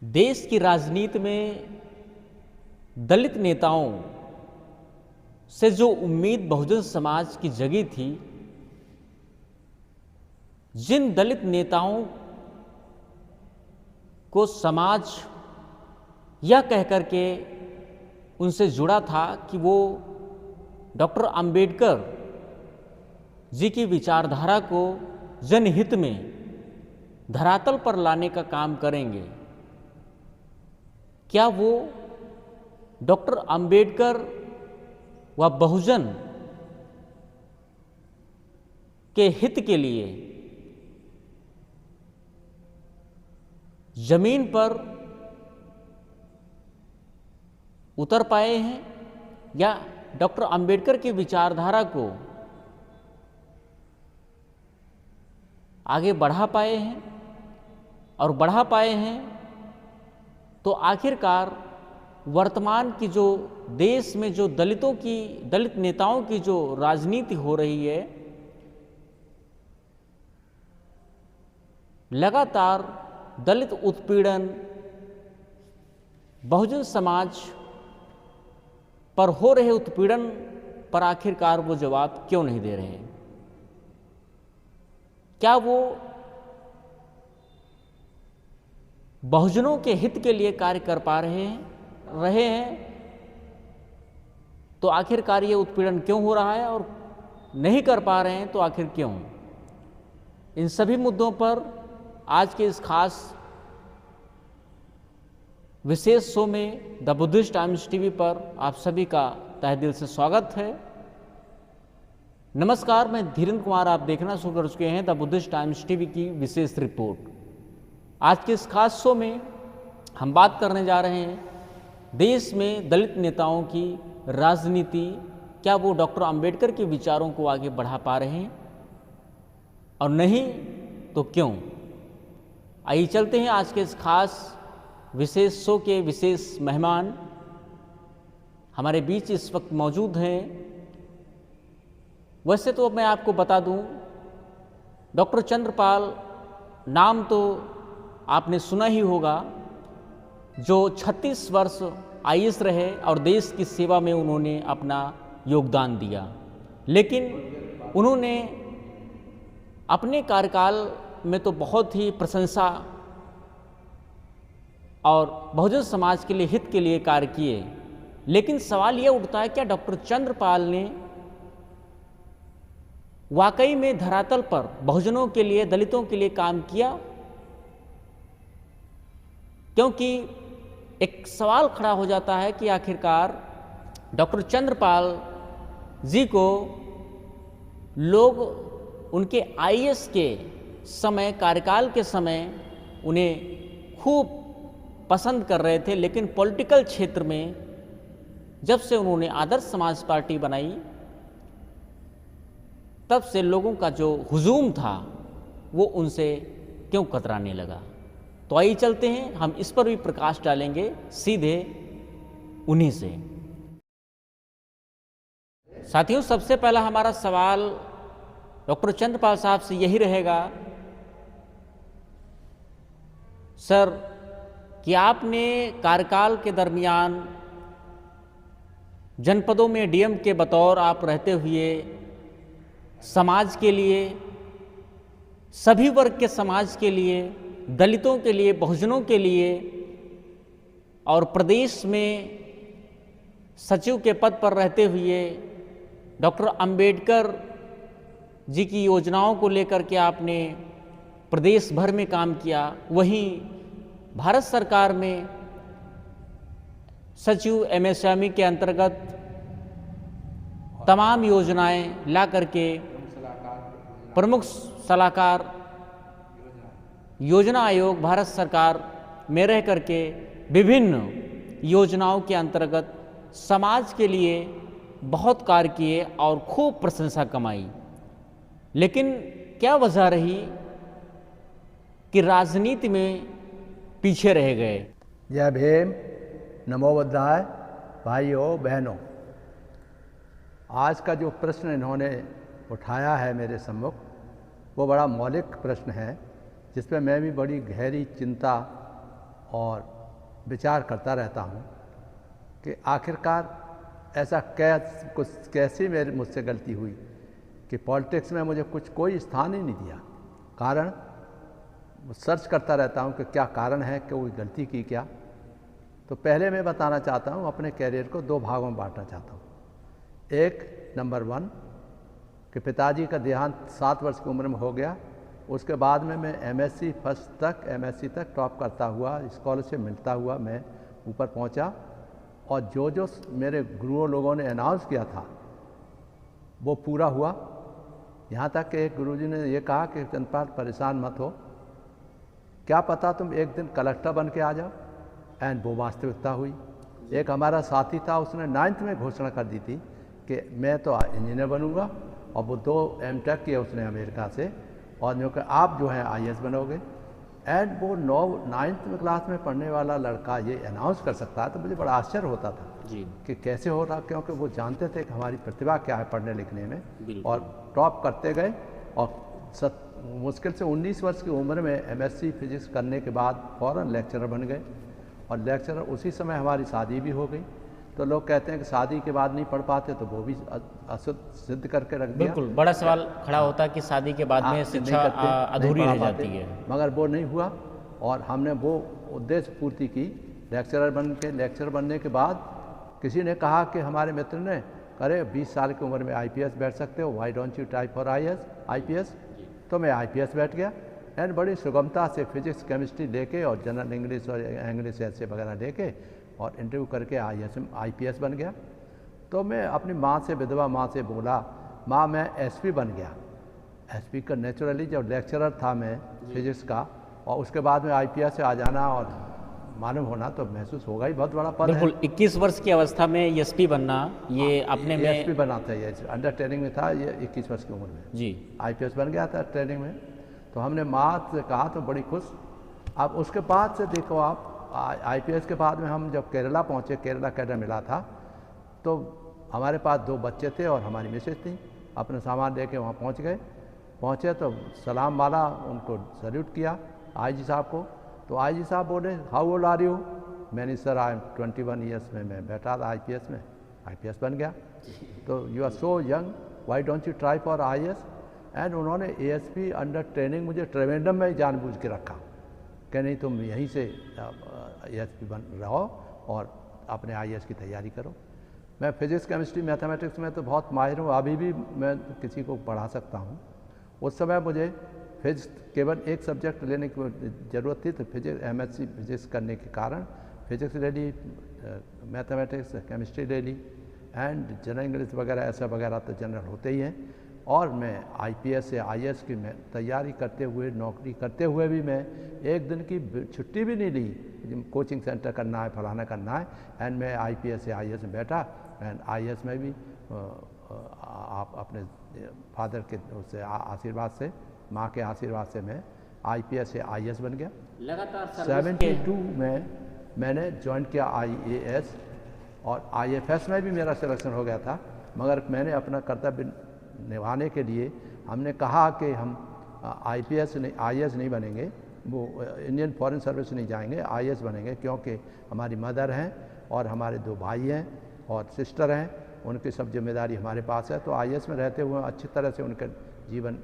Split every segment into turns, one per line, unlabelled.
देश की राजनीति में दलित नेताओं से जो उम्मीद बहुजन समाज की जगी थी, जिन दलित नेताओं को समाज यह कह करके उनसे जुड़ा था कि वो डॉक्टर अंबेडकर जी की विचारधारा को जनहित में धरातल पर लाने का काम करेंगे, क्या वो डॉक्टर अंबेडकर व बहुजन के हित के लिए जमीन पर उतर पाए हैं या डॉक्टर अंबेडकर की विचारधारा को आगे बढ़ा पाए हैं? और बढ़ा पाए हैं तो आखिरकार वर्तमान की जो देश में जो दलित नेताओं की जो राजनीति हो रही है, लगातार दलित उत्पीड़न बहुजन समाज पर हो रहे उत्पीड़न पर आखिरकार वो जवाब क्यों नहीं दे रहे हैं? क्या वो बहुजनों के हित के लिए कार्य कर पा रहे हैं? तो आखिरकार ये उत्पीड़न क्यों हो रहा है, और नहीं कर पा रहे हैं तो आखिर क्यों? इन सभी मुद्दों पर आज के इस खास विशेष शो में द बुद्धिस्ट टाइम्स टीवी पर आप सभी का तहे दिल से स्वागत है। नमस्कार, मैं धीरेन्द्र कुमार, आप देखना शुरू कर चुके हैं द बुद्धिस्ट टाइम्स टीवी की विशेष रिपोर्ट। आज के इस खास शो में हम बात करने जा रहे हैं देश में दलित नेताओं की राजनीति, क्या वो डॉक्टर अंबेडकर के विचारों को आगे बढ़ा पा रहे हैं, और नहीं तो क्यों? आइए चलते हैं आज के इस खास विशेष शो के विशेष मेहमान हमारे बीच इस वक्त मौजूद हैं। वैसे तो मैं आपको बता दूं, डॉक्टर चंद्रपाल नाम तो आपने सुना ही होगा, जो 36 वर्ष आईएएस रहे और देश की सेवा में उन्होंने अपना योगदान दिया। लेकिन उन्होंने अपने कार्यकाल में तो बहुत ही प्रशंसा और बहुजन समाज के लिए हित के लिए कार्य किए। लेकिन सवाल यह उठता है, क्या डॉक्टर चंद्रपाल ने वाकई में धरातल पर बहुजनों के लिए, दलितों के लिए काम किया? क्योंकि एक सवाल खड़ा हो जाता है कि आखिरकार डॉक्टर चंद्रपाल जी को लोग उनके आईएएस के समय, कार्यकाल के समय उन्हें खूब पसंद कर रहे थे, लेकिन पॉलिटिकल क्षेत्र में जब से उन्होंने आदर्श समाज पार्टी बनाई, तब से लोगों का जो हुजूम था वो उनसे क्यों कतराने लगा? तो आइए चलते हैं, हम इस पर भी प्रकाश डालेंगे सीधे उन्हीं से। साथियों, सबसे पहला हमारा सवाल डॉक्टर चंद्रपाल साहब से यही रहेगा, सर, कि आपने कार्यकाल के दरमियान जनपदों में डीएम के बतौर आप रहते हुए समाज के लिए, सभी वर्ग के समाज के लिए, दलितों के लिए, बहुजनों के लिए, और प्रदेश में सचिव के पद पर रहते हुए डॉक्टर अंबेडकर जी की योजनाओं को लेकर के आपने प्रदेश भर में काम किया। वहीं भारत सरकार में सचिव एमएसएमई के अंतर्गत तमाम योजनाएं ला करके प्रमुख सलाहकार योजना आयोग भारत सरकार में रह करके विभिन्न योजनाओं के अंतर्गत समाज के लिए बहुत कार्य किए और खूब प्रशंसा कमाई। लेकिन क्या वजह रही कि राजनीति में पीछे रह गए?
जय भीम, नमो बुद्धाय। भाइयों बहनों, आज का जो प्रश्न इन्होंने उठाया है मेरे सम्मुख, वो बड़ा मौलिक प्रश्न है, जिस पर मैं भी बड़ी गहरी चिंता और विचार करता रहता हूँ कि आखिरकार ऐसा कैसी मुझसे गलती हुई कि पॉलिटिक्स में मुझे कोई स्थान ही नहीं दिया। कारण सर्च करता रहता हूँ कि क्या कारण है, कि कोई गलती की क्या। तो पहले मैं बताना चाहता हूँ, अपने कैरियर को 2 भागों में बांटना चाहता हूँ। एक, नंबर 1 कि पिताजी का देहांत 7 वर्ष की उम्र में हो गया। उसके बाद में मैं एमएससी तक टॉप करता हुआ, स्कॉलरशिप मिलता हुआ मैं ऊपर पहुंचा। और जो मेरे गुरुओं लोगों ने अनाउंस किया था वो पूरा हुआ। यहाँ तक कि एक गुरुजी ने ये कहा कि चंद्रपाल परेशान मत हो, क्या पता तुम एक दिन कलेक्टर बन के आ जाओ। एंड वो वास्तविकता हुई। एक हमारा साथी था, उसने 9th में घोषणा कर दी थी कि मैं तो इंजीनियर बनूंगा, और वो 2 एमटेक किए उसने अमेरिका से, और जो कि आप जो है आईएएस बनोगे। एंड वो 9th क्लास में पढ़ने वाला लड़का ये अनाउंस कर सकता है, तो मुझे बड़ा आश्चर्य होता था
जी
कि कैसे हो रहा, क्योंकि वो जानते थे कि हमारी प्रतिभा क्या है पढ़ने लिखने में।
बिल्कुल।
और टॉप करते गए, और मुश्किल से 19 वर्ष की उम्र में एमएससी फिजिक्स करने के बाद फ़ौरन लेक्चरर बन गए। और लेक्चरर उसी समय हमारी शादी भी हो गई। तो लोग कहते हैं कि शादी के बाद नहीं पढ़ पाते, तो वो भी सिद्ध करके रख दिया।
बिल्कुल, बड़ा सवाल खड़ा होता है कि शादी के बाद में शिक्षा अधूरी रह जाती है।
मगर वो नहीं हुआ, और हमने वो उद्देश्य पूर्ति की। लेक्चरर बनने के बाद किसी ने कहा कि हमारे मित्र ने, अरे 20 साल की उम्र में आईपीएस बैठ सकते हो, why don't you try for IPS. तो मैं आईपीएस बैठ गया। एंड बड़ी सुगमता से फिजिक्स केमिस्ट्री लेके और जनरल इंग्लिश और इंग्लिश ऐसे वगैरह लेके और इंटरव्यू करके आईपीएस बन गया। तो मैं अपनी माँ से, विधवा माँ से बोला, माँ मैं एसपी बन गया। एसपी का नेचुरली जब लेक्चरर था मैं फिजिक्स का, और उसके बाद में आईपीएस से आ जाना और मालूम होना, तो महसूस होगा ही बहुत बड़ा पद है।
बिल्कुल, 21 वर्ष की अवस्था में एसपी बनना, ये अपने में
एसपी बना था, ये अंडर ट्रेनिंग में था, ये 21 वर्ष की उम्र में
जी
आईपीएस बन गया था ट्रेनिंग में। तो हमने माँ से कहा तो बड़ी खुश। अब उसके बाद से देखो आप, आईपीएस के बाद में हम जब केरला पहुँचे, केरला कैडर मिला था, तो हमारे पास 2 बच्चे थे और हमारी मिसेज थी। अपना सामान लेके वहाँ पहुँचे तो सलाम माला, उनको सल्यूट किया आईजी साहब को। तो आईजी साहब बोले, हाउ ओल्ड आर यू। मैंने सर आई एम 21 ईयर्स में मैं बैठा था आईपीएस में, आईपीएस बन गया। तो you are so young, why don't you try for IAS. And उन्होंने एएसपी अंडर ट्रेनिंग मुझे ट्रिवेंड्रम में जानबूझ के रखा कि नहीं तुम यहीं से एएसपी बन रहो और अपने आईएएस की तैयारी करो। मैं फिजिक्स केमिस्ट्री मैथमेटिक्स में तो बहुत माहिर हूँ, अभी भी मैं किसी को पढ़ा सकता हूँ। उस समय मुझे फिजिक्स केवल एक सब्जेक्ट लेने की ज़रूरत थी, तो फिजिक्स एमएससी फिजिक्स करने के कारण फिजिक्स ले ली, मैथमेटिक्स केमिस्ट्री ले ली, एंड जनरल इंग्लिश वगैरह ऐसा वगैरह तो जनरल होते ही हैं। और मैं आईपीएस से आईएएस की मैं तैयारी करते हुए, नौकरी करते हुए भी मैं एक दिन की छुट्टी भी नहीं ली। कोचिंग सेंटर करना है, फलाना करना है, एंड मैं आईपीएस से आईएएस में बैठा। एंड आईएएस में भी आप अपने फादर के उससे आशीर्वाद से, माँ के आशीर्वाद से मैं आईपीएस से आईएएस बन गया।
लगातार
72 में मैंने ज्वाइन किया आईएएस, और आईएफएस में भी मेरा सिलेक्शन हो गया था। मगर मैंने अपना कर्तव्य निभाने के लिए हमने कहा कि हम आईपीएस नहीं, आईएएस नहीं बनेंगे, वो इंडियन फॉरेन सर्विस नहीं जाएंगे, आईएएस बनेंगे, क्योंकि हमारी मदर हैं और हमारे 2 भाई हैं और सिस्टर हैं, उनकी सब जिम्मेदारी हमारे पास है। तो आईएएस में रहते हुए अच्छी तरह से उनका जीवन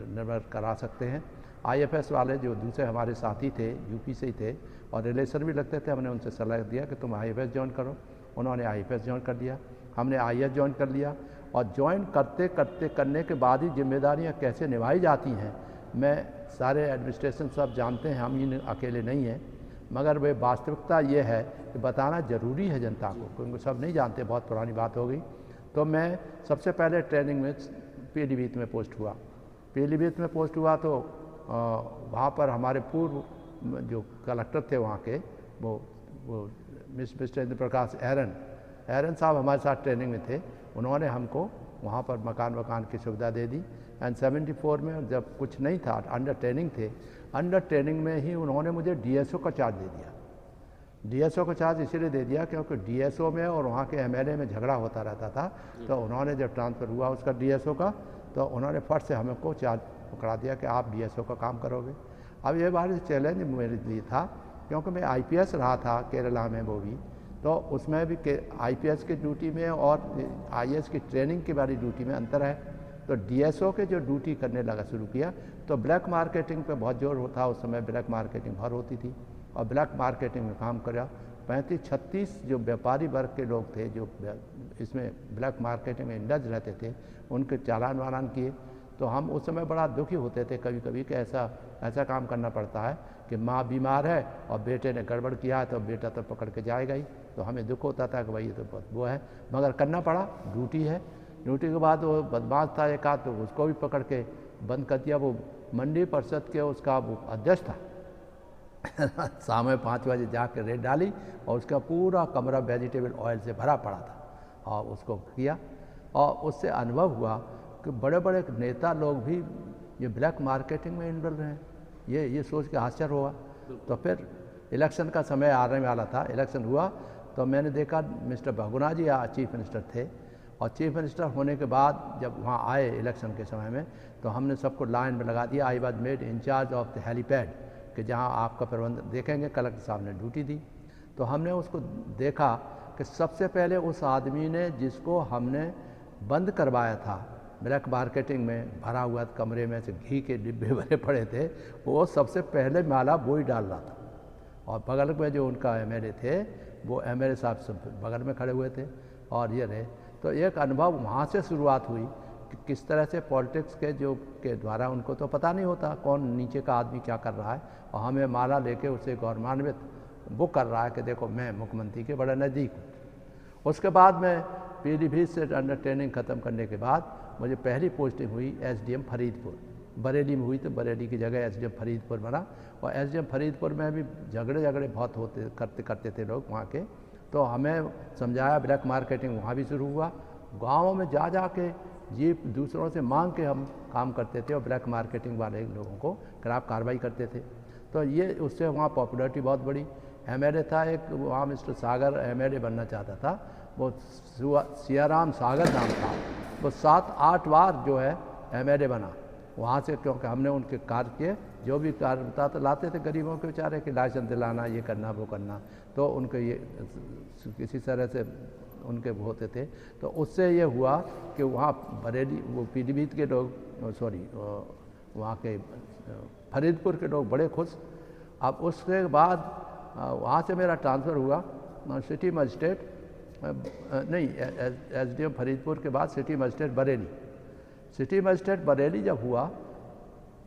निर्भर करा सकते हैं। आईएफएस वाले जो दूसरे हमारे साथी थे, यूपी से ही थे और रिलेशन भी लगते थे, हमने उनसे सलाह दिया कि तुम आईएफएस ज्वाइन करो। उन्होंने आईएफएस ज्वाइन कर दिया, हमने आईएएस ज्वाइन कर लिया। और ज्वाइन करने के बाद ही जिम्मेदारियां कैसे निभाई जाती हैं, मैं सारे एडमिनिस्ट्रेशन सब जानते हैं, हम ही अकेले नहीं हैं। मगर वे वास्तविकता ये है कि बताना ज़रूरी है जनता को, क्योंकि सब नहीं जानते, बहुत पुरानी बात हो गई। तो मैं सबसे पहले ट्रेनिंग में पीलीभीत में पोस्ट हुआ। पीलीभीत में पोस्ट हुआ तो वहाँ पर हमारे पूर्व जो कलेक्टर थे वहाँ के, वो मिस्टर इंद्र प्रकाश एरन साहब हमारे साथ ट्रेनिंग में थे। उन्होंने हमको वहाँ पर मकान की सुविधा दे दी। एंड 74 में जब कुछ नहीं था, अंडर ट्रेनिंग थे, अंडर ट्रेनिंग में ही उन्होंने मुझे डीएसओ का चार्ज दे दिया। डीएसओ का चार्ज इसीलिए दे दिया क्योंकि डीएसओ में और वहाँ के एमएलए में झगड़ा होता रहता था। तो उन्होंने जब ट्रांसफ़र हुआ उसका डीएसओ का, तो उन्होंने फट से हमको चार्ज पकड़ा दिया कि आप डीएसओ का काम करोगे। अब ये बार चैलेंज मेरे लिए था क्योंकि मैं आईपीएस रहा था केरला में वो भी, तो उसमें भी आईपीएस की ड्यूटी में और आईएएस की ट्रेनिंग की वाली ड्यूटी में अंतर है। तो डीएसओ के जो ड्यूटी करने लगा शुरू किया तो ब्लैक मार्केटिंग पे बहुत जोर होता, उस समय ब्लैक मार्केटिंग बहुत होती थी और ब्लैक मार्केटिंग में काम करा। 35-36 जो व्यापारी वर्ग के लोग थे जो इसमें ब्लैक मार्केटिंग में इंडल्ज रहते थे, उनके चालान वालान किए। तो हम उस समय बड़ा दुखी होते थे कभी कभी कि ऐसा काम करना पड़ता है कि माँ बीमार है और बेटे ने गड़बड़ किया है तो बेटा तो पकड़ के जाएगा ही। तो हमें दुख होता था कि भाई ये तो बहुत वो है, मगर करना पड़ा, ड्यूटी है। ड्यूटी के बाद वो बदमाश था एक आध, तो उसको भी पकड़ के बंद कर दिया। वो मंडी परिषद के उसका वो अध्यक्ष था शाम में 5 बजे जाकर रेड डाली और उसका पूरा कमरा वेजिटेबल ऑयल से भरा पड़ा था और उसको किया। और उससे अनुभव हुआ कि बड़े बड़े नेता लोग भी ये ब्लैक मार्केटिंग में इन्वॉल्व हैं, ये सोच के आश्चर्य हुआ। तो फिर इलेक्शन का समय आने वाला था, इलेक्शन हुआ तो मैंने देखा mister Bahuguna ji chief minister थे और चीफ मिनिस्टर होने के बाद जब वहाँ आए इलेक्शन के समय में तो हमने सबको लाइन में लगा दिया। I was made incharge of the helipad कि जहाँ आपका प्रबंध देखेंगे, कलेक्टर साहब ने ड्यूटी दी। तो हमने उसको देखा कि सबसे पहले उस आदमी ने जिसको हमने बंद करवाया था ब्लैक मार्केटिंग में भरा हुआ कमरे में से घी के डिब्बे भरे पड़े थे, वो सबसे पहले माला वो ही डाल रहा था। और बगल में जो उनका एमएलए थे वो एमएलए साहब सब बगल में खड़े हुए थे और ये रहे। तो एक अनुभव वहाँ से शुरुआत हुई कि किस तरह से पॉलिटिक्स के द्वारा उनको तो पता नहीं होता कौन नीचे का आदमी क्या कर रहा है, और हमें माला लेके उसे गौरवान्वित वो कर रहा है कि देखो मैं मुख्यमंत्री के बड़ा नज़दीक हूँ। उसके बाद में पीलीभीत से अंडर ट्रेनिंग ख़त्म करने के बाद मुझे पहली पोस्टिंग हुई एसडीएम फरीदपुर, बरेली में हुई। तो बरेली की जगह एसडीएम फरीदपुर बना और एसडीएम फरीदपुर में भी झगड़े बहुत करते थे लोग वहाँ के। तो हमें समझाया, ब्लैक मार्केटिंग वहाँ भी शुरू हुआ। गाँवों में जा के ये दूसरों से मांग के हम काम करते थे और ब्लैक मार्केटिंग वाले लोगों को खिलाफ कार्रवाई करते थे। तो ये उससे वहाँ पॉपुलरिटी बहुत बढ़ी। एमएलए था एक वहाँ मिस्टर सागर एमएलए बनना चाहता था, वो सियाराम सागर नाम था। वो 7-8 बार जो है एमएलए बना वहाँ से, क्योंकि हमने उनके कार्य किए। जो भी कार्य बताते लाते थे गरीबों के बेचारे कि लाइसेंस दिलाना, ये करना वो करना, तो उनके ये किसी तरह से उनके होते थे। तो उससे ये हुआ कि वहाँ बरेली वो पीलीभीत के लोग वहाँ के फरीदपुर के लोग बड़े खुश। अब उसके बाद वहाँ से मेरा ट्रांसफ़र हुआ सिटी मजिस्ट्रेट नहीं एसडीएम फरीदपुर के बाद city magistrate Bareilly. City magistrate Bareilly जब हुआ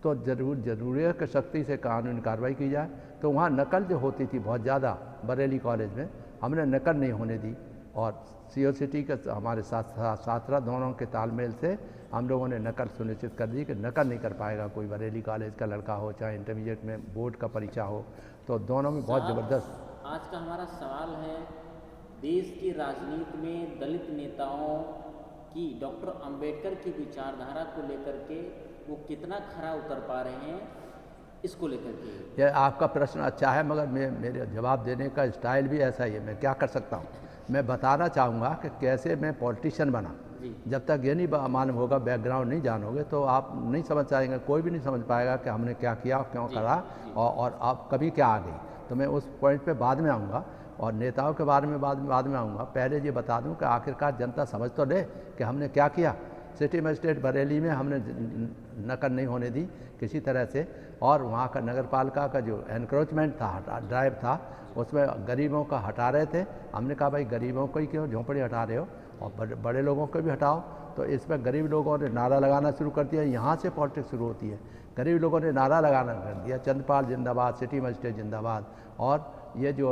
तो जरूरी है कि सख्ती से कानूनी कार्रवाई की जाए। तो वहाँ नकल जो होती थी बहुत ज़्यादा बरेली कॉलेज में, हमने नकल नहीं होने दी और सीओ सिटी के हमारे छात्रा दोनों के तालमेल से हम लोगों ने नकल सुनिश्चित कर दी कि नकल नहीं कर पाएगा कोई बरेली कॉलेज का लड़का हो, चाहे इंटरमीडिएट में बोर्ड का परीक्षा हो। तो दोनों में बहुत ज़बरदस्त।
आज का हमारा सवाल है, देश की राजनीति में दलित नेताओं की डॉक्टर अंबेडकर की विचारधारा को लेकर के वो कितना खरा उतर पा रहे हैं, इसको लेकर के।
यह आपका प्रश्न अच्छा है, मगर मेरे जवाब देने का स्टाइल भी ऐसा ही है। मैं क्या कर सकता हूँ, मैं बताना चाहूँगा कि कैसे मैं पॉलिटिशियन बना। जब तक ये नहीं मालूम होगा, बैकग्राउंड नहीं जानोगे, तो आप नहीं समझ पाएंगे, कोई भी नहीं समझ पाएगा कि हमने क्या किया, क्यों करा और आप कभी क्या आ गई। तो मैं उस पॉइंट पे बाद में आऊँगा और नेताओं के बारे में बाद में आऊँगा। पहले ये बता दूँ कि आखिरकार जनता समझ तो ले कि हमने क्या किया। सिटी मजिस्ट्रेट बरेली में हमने नकल नहीं होने दी किसी तरह से, और वहाँ का नगर पालिका का जो एनक्रोचमेंट था, ड्राइव था, उसमें गरीबों का हटा रहे थे। हमने कहा भाई गरीबों को ही क्यों झोंपड़ी हटा रहे हो, और बड़े लोगों को भी हटाओ। तो इसमें गरीब लोगों ने नारा लगाना शुरू कर दिया। यहाँ से पॉलिटिक्स शुरू होती है। गरीब लोगों ने नारा लगाना कर दिया, चंद्रपाल जिंदाबाद, सिटी मजिस्ट्रेट जिंदाबाद, और ये जो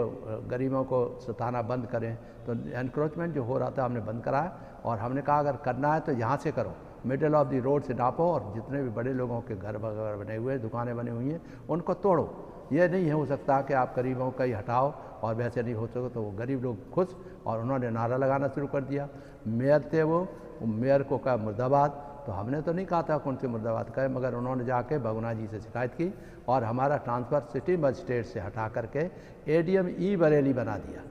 गरीबों को सताना बंद करें। तो एनक्रोचमेंट जो हो रहा था हमने बंद कराया और हमने कहा अगर करना है तो यहाँ से करो, मिडल ऑफ द रोड से नापो, और जितने भी बड़े लोगों के घर वगैरह बने हुए, दुकानें बनी हुई हैं, उनको तोड़ो। ये नहीं हो सकता कि आप गरीबों का ही हटाओ और वैसे नहीं हो सके। तो वो गरीब लोग खुश, और उन्होंने नारा लगाना शुरू कर दिया। मेयर थे वो मेयर को कहा मुर्दाबाद, तो हमने तो नहीं कहा था कौन से मुर्दाबाद कहे, मगर उन्होंने जाके बहुगुणा जी से शिकायत की और हमारा ट्रांसफ़र सिटी मजिस्ट्रेट से हटा करके एडीएम ई बरेली बना दिया।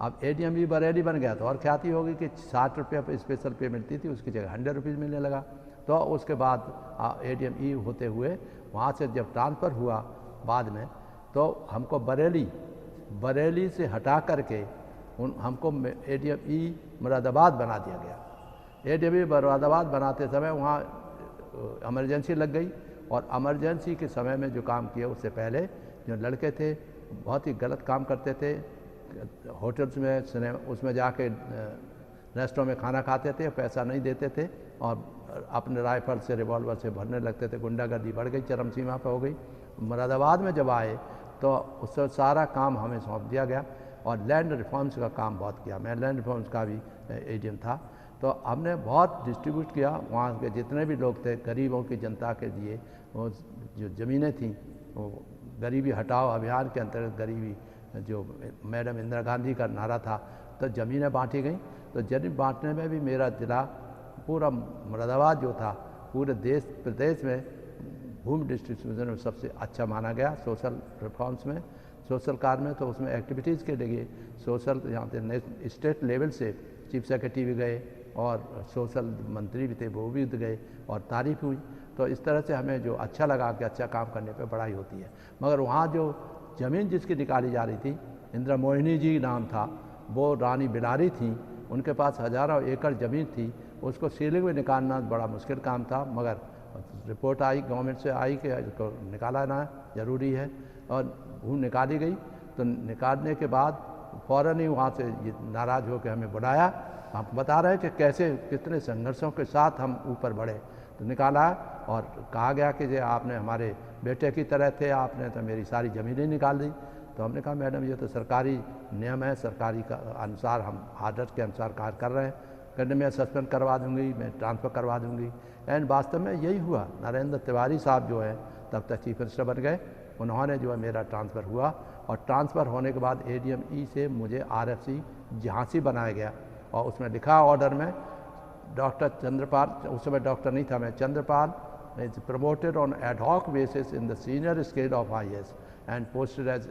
अब एडीएम ई बरेली बन गया तो और ख्याति होगी कि 60 रुपये पर स्पेशल पे मिलती थी, उसकी जगह 100 रुपीज़ मिलने लगा। तो उसके बाद एडीएम ई होते हुए वहाँ से जब ट्रांसफ़र हुआ बाद में, तो हमको बरेली से हटा करके हमको ADME मुरादाबाद बना दिया गया। ADME मुरादाबाद बनाते समय वहाँ इमरजेंसी लग गई, और इमरजेंसी के समय में जो काम किया उससे पहले जो लड़के थे बहुत ही गलत काम करते थे। होटल्स में, सिनेमा उसमें जाके रेस्टोरेंट में खाना खाते थे, पैसा नहीं देते थे, और अपने राइफल से, रिवॉल्वर से भरने लगते थे। गुंडागर्दी बढ़ गई, चरम सीमा पर हो गई। मुरादाबाद में जब आए तो उससे सारा काम हमें सौंप दिया गया, और लैंड रिफॉर्म्स का काम बहुत किया। मैं लैंड रिफॉर्म्स का भी एजेंट था, तो हमने बहुत डिस्ट्रीब्यूट किया। वहाँ के जितने भी लोग थे, गरीबों की जनता के लिए वो जो ज़मीनें थीं, वो गरीबी हटाओ अभियान के अंतर्गत, गरीबी जो मैडम इंदिरा गांधी का नारा था, तो ज़मीनें बांटी गई। तो ज़मीन बांटने में भी मेरा ज़िला, पूरा मुरादाबाद जो था, पूरे प्रदेश में भूमि डिस्ट्रीब्यूशन में सबसे अच्छा माना गया। सोशल रिफॉर्म्स में, सोशल कार्य में, तो उसमें एक्टिविटीज़ के लिए सोशल, यहाँ पे स्टेट लेवल से चीफ सेक्रेटरी भी गए और सोशल मंत्री भी थे, वो भी गए, और तारीफ हुई। तो इस तरह से हमें जो अच्छा लगा कि अच्छा काम करने पे बड़ाई होती है। मगर वहाँ जो ज़मीन जिसकी निकाली जा रही थी, इंदिरा मोहिनी जी नाम था, वो रानी बिलारी थी, उनके पास हज़ारों एकड़ ज़मीन थी। उसको सीलिंग में निकालना बड़ा मुश्किल काम था, मगर रिपोर्ट आई गवर्नमेंट से आई कि इसको निकालना ज़रूरी है, और भूमि निकाली गई। तो निकालने के बाद फ़ौरन ही वहाँ से नाराज़ होकर हमें बुलाया। हम बता रहे हैं कि कैसे कितने संघर्षों के साथ हम ऊपर बढ़े। तो निकाला, और कहा गया कि जे आपने हमारे बेटे की तरह थे, आपने तो मेरी सारी ज़मीनें निकाल दी। तो हमने कहा मैडम ये तो सरकारी नियम है, सरकारी का अनुसार हम आर्डर के अनुसार कार्य कर रहे हैं, करने में सस्पेंड करवा दूंगी, मैं ट्रांसफ़र करवा दूंगी। एंड वास्तव में यही हुआ। नरेंद्र तिवारी साहब जो है तब तक चीफ मिनिस्टर बन गए, उन्होंने जो है मेरा ट्रांसफ़र हुआ, और ट्रांसफ़र होने के बाद ADME से मुझे RFC झांसी बनाया गया, और उसमें लिखा ऑर्डर में डॉक्टर चंद्रपाल, उस समय डॉक्टर नहीं था मैं, Chandrapal is promoted on ad hoc basis in the senior scale of IAS and posted as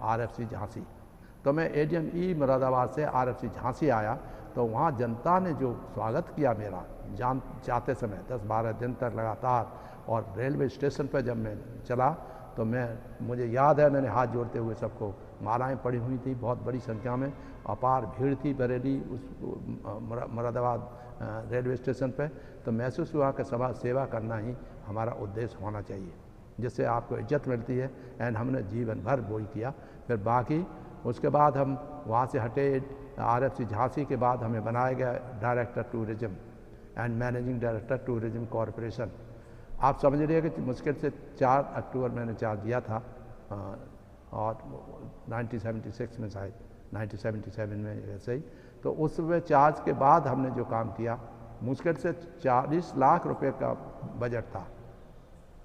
RFC Jhansi. तो मैं ADME मुरादाबाद से RFC झांसी आया, तो वहाँ जनता ने जो स्वागत किया मेरा जाते समय 10-12 दिन तक लगातार, और रेलवे स्टेशन पर जब मैं चला तो मुझे याद है मैंने हाथ जोड़ते हुए सबको मालाएं पड़ी हुई थी, बहुत बड़ी संख्या में अपार भीड़ थी बरेली उस मुरादाबाद रेलवे स्टेशन पे। तो महसूस हुआ कि सेवा करना ही हमारा उद्देश्य होना चाहिए, जिससे आपको इज्जत मिलती है। एंड हमने जीवन भर वही किया। फिर बाकी उसके बाद हम वहाँ से हटे, RFC झांसी के बाद हमें बनाया गया director tourism and managing director tourism corporation. आप समझ रही है कि मुश्किल से 4 अक्टूबर मैंने चार्ज दिया था, और 1976 में शायद 1977 में ऐसे ही। तो उस चार्ज के बाद हमने जो काम किया, मुश्किल से 40 लाख रुपए का बजट था,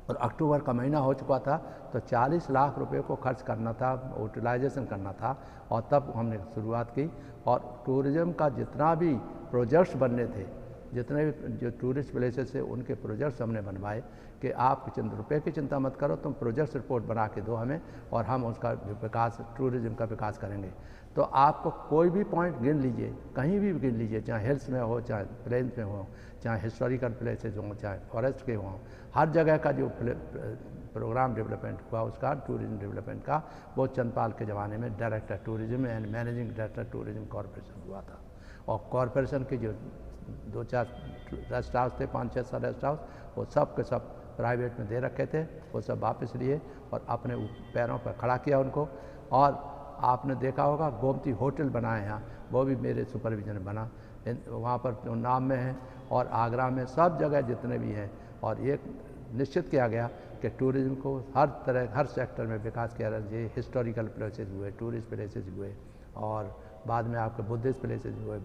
और अक्टूबर का महीना हो चुका था, तो 40 लाख रुपए को खर्च करना था, यूटिलाइजेशन करना था, और तब हमने शुरुआत की। और टूरिज़्म का जितना भी प्रोजेक्ट्स बनने थे, जितने भी जो टूरिस्ट प्लेसेस है, उनके प्रोजेक्ट्स हमने बनवाए कि आप रुपए की चिंता मत करो, तुम प्रोजेक्ट्स रिपोर्ट बना के दो हमें, और हम उसका विकास, टूरिज़्म का विकास करेंगे। तो आपको कोई भी पॉइंट गिन लीजिए, कहीं भी गिन लीजिए, चाहे हिल्स में हो, चाहे प्लेन्स में हो, चाहे हिस्टोरिकल प्लेसेस हों, चाहे फॉरेस्ट के हों, हर जगह का जो प्रोग्राम डेवलपमेंट हुआ उसका, टूरिज्म डेवलपमेंट का, वो चंद्रपाल के ज़माने में director tourism and managing director tourism corporation हुआ था। और कॉरपोरेशन के जो 2-4 रेस्ट हाउस थे, 5-6 रेस्ट हाउस, वो सब के सब प्राइवेट में दे रखे थे, वो सब वापस लिए और अपने पैरों पर खड़ा किया उनको। और आपने देखा होगा गोमती होटल बनाए यहाँ, वो भी मेरे सुपरविजन में बना, वहाँ पर जो नाम में है, और आगरा में, सब जगह जितने भी हैं। और ये निश्चित किया गया कि टूरिज़्म को हर तरह, हर सेक्टर में विकास किया जाए। ये हिस्टोरिकल प्लेसेस हुए, टूरिस्ट प्लेसेस हुए, और बाद में आपके बुद्धिस्ट प्लेसेस हुए,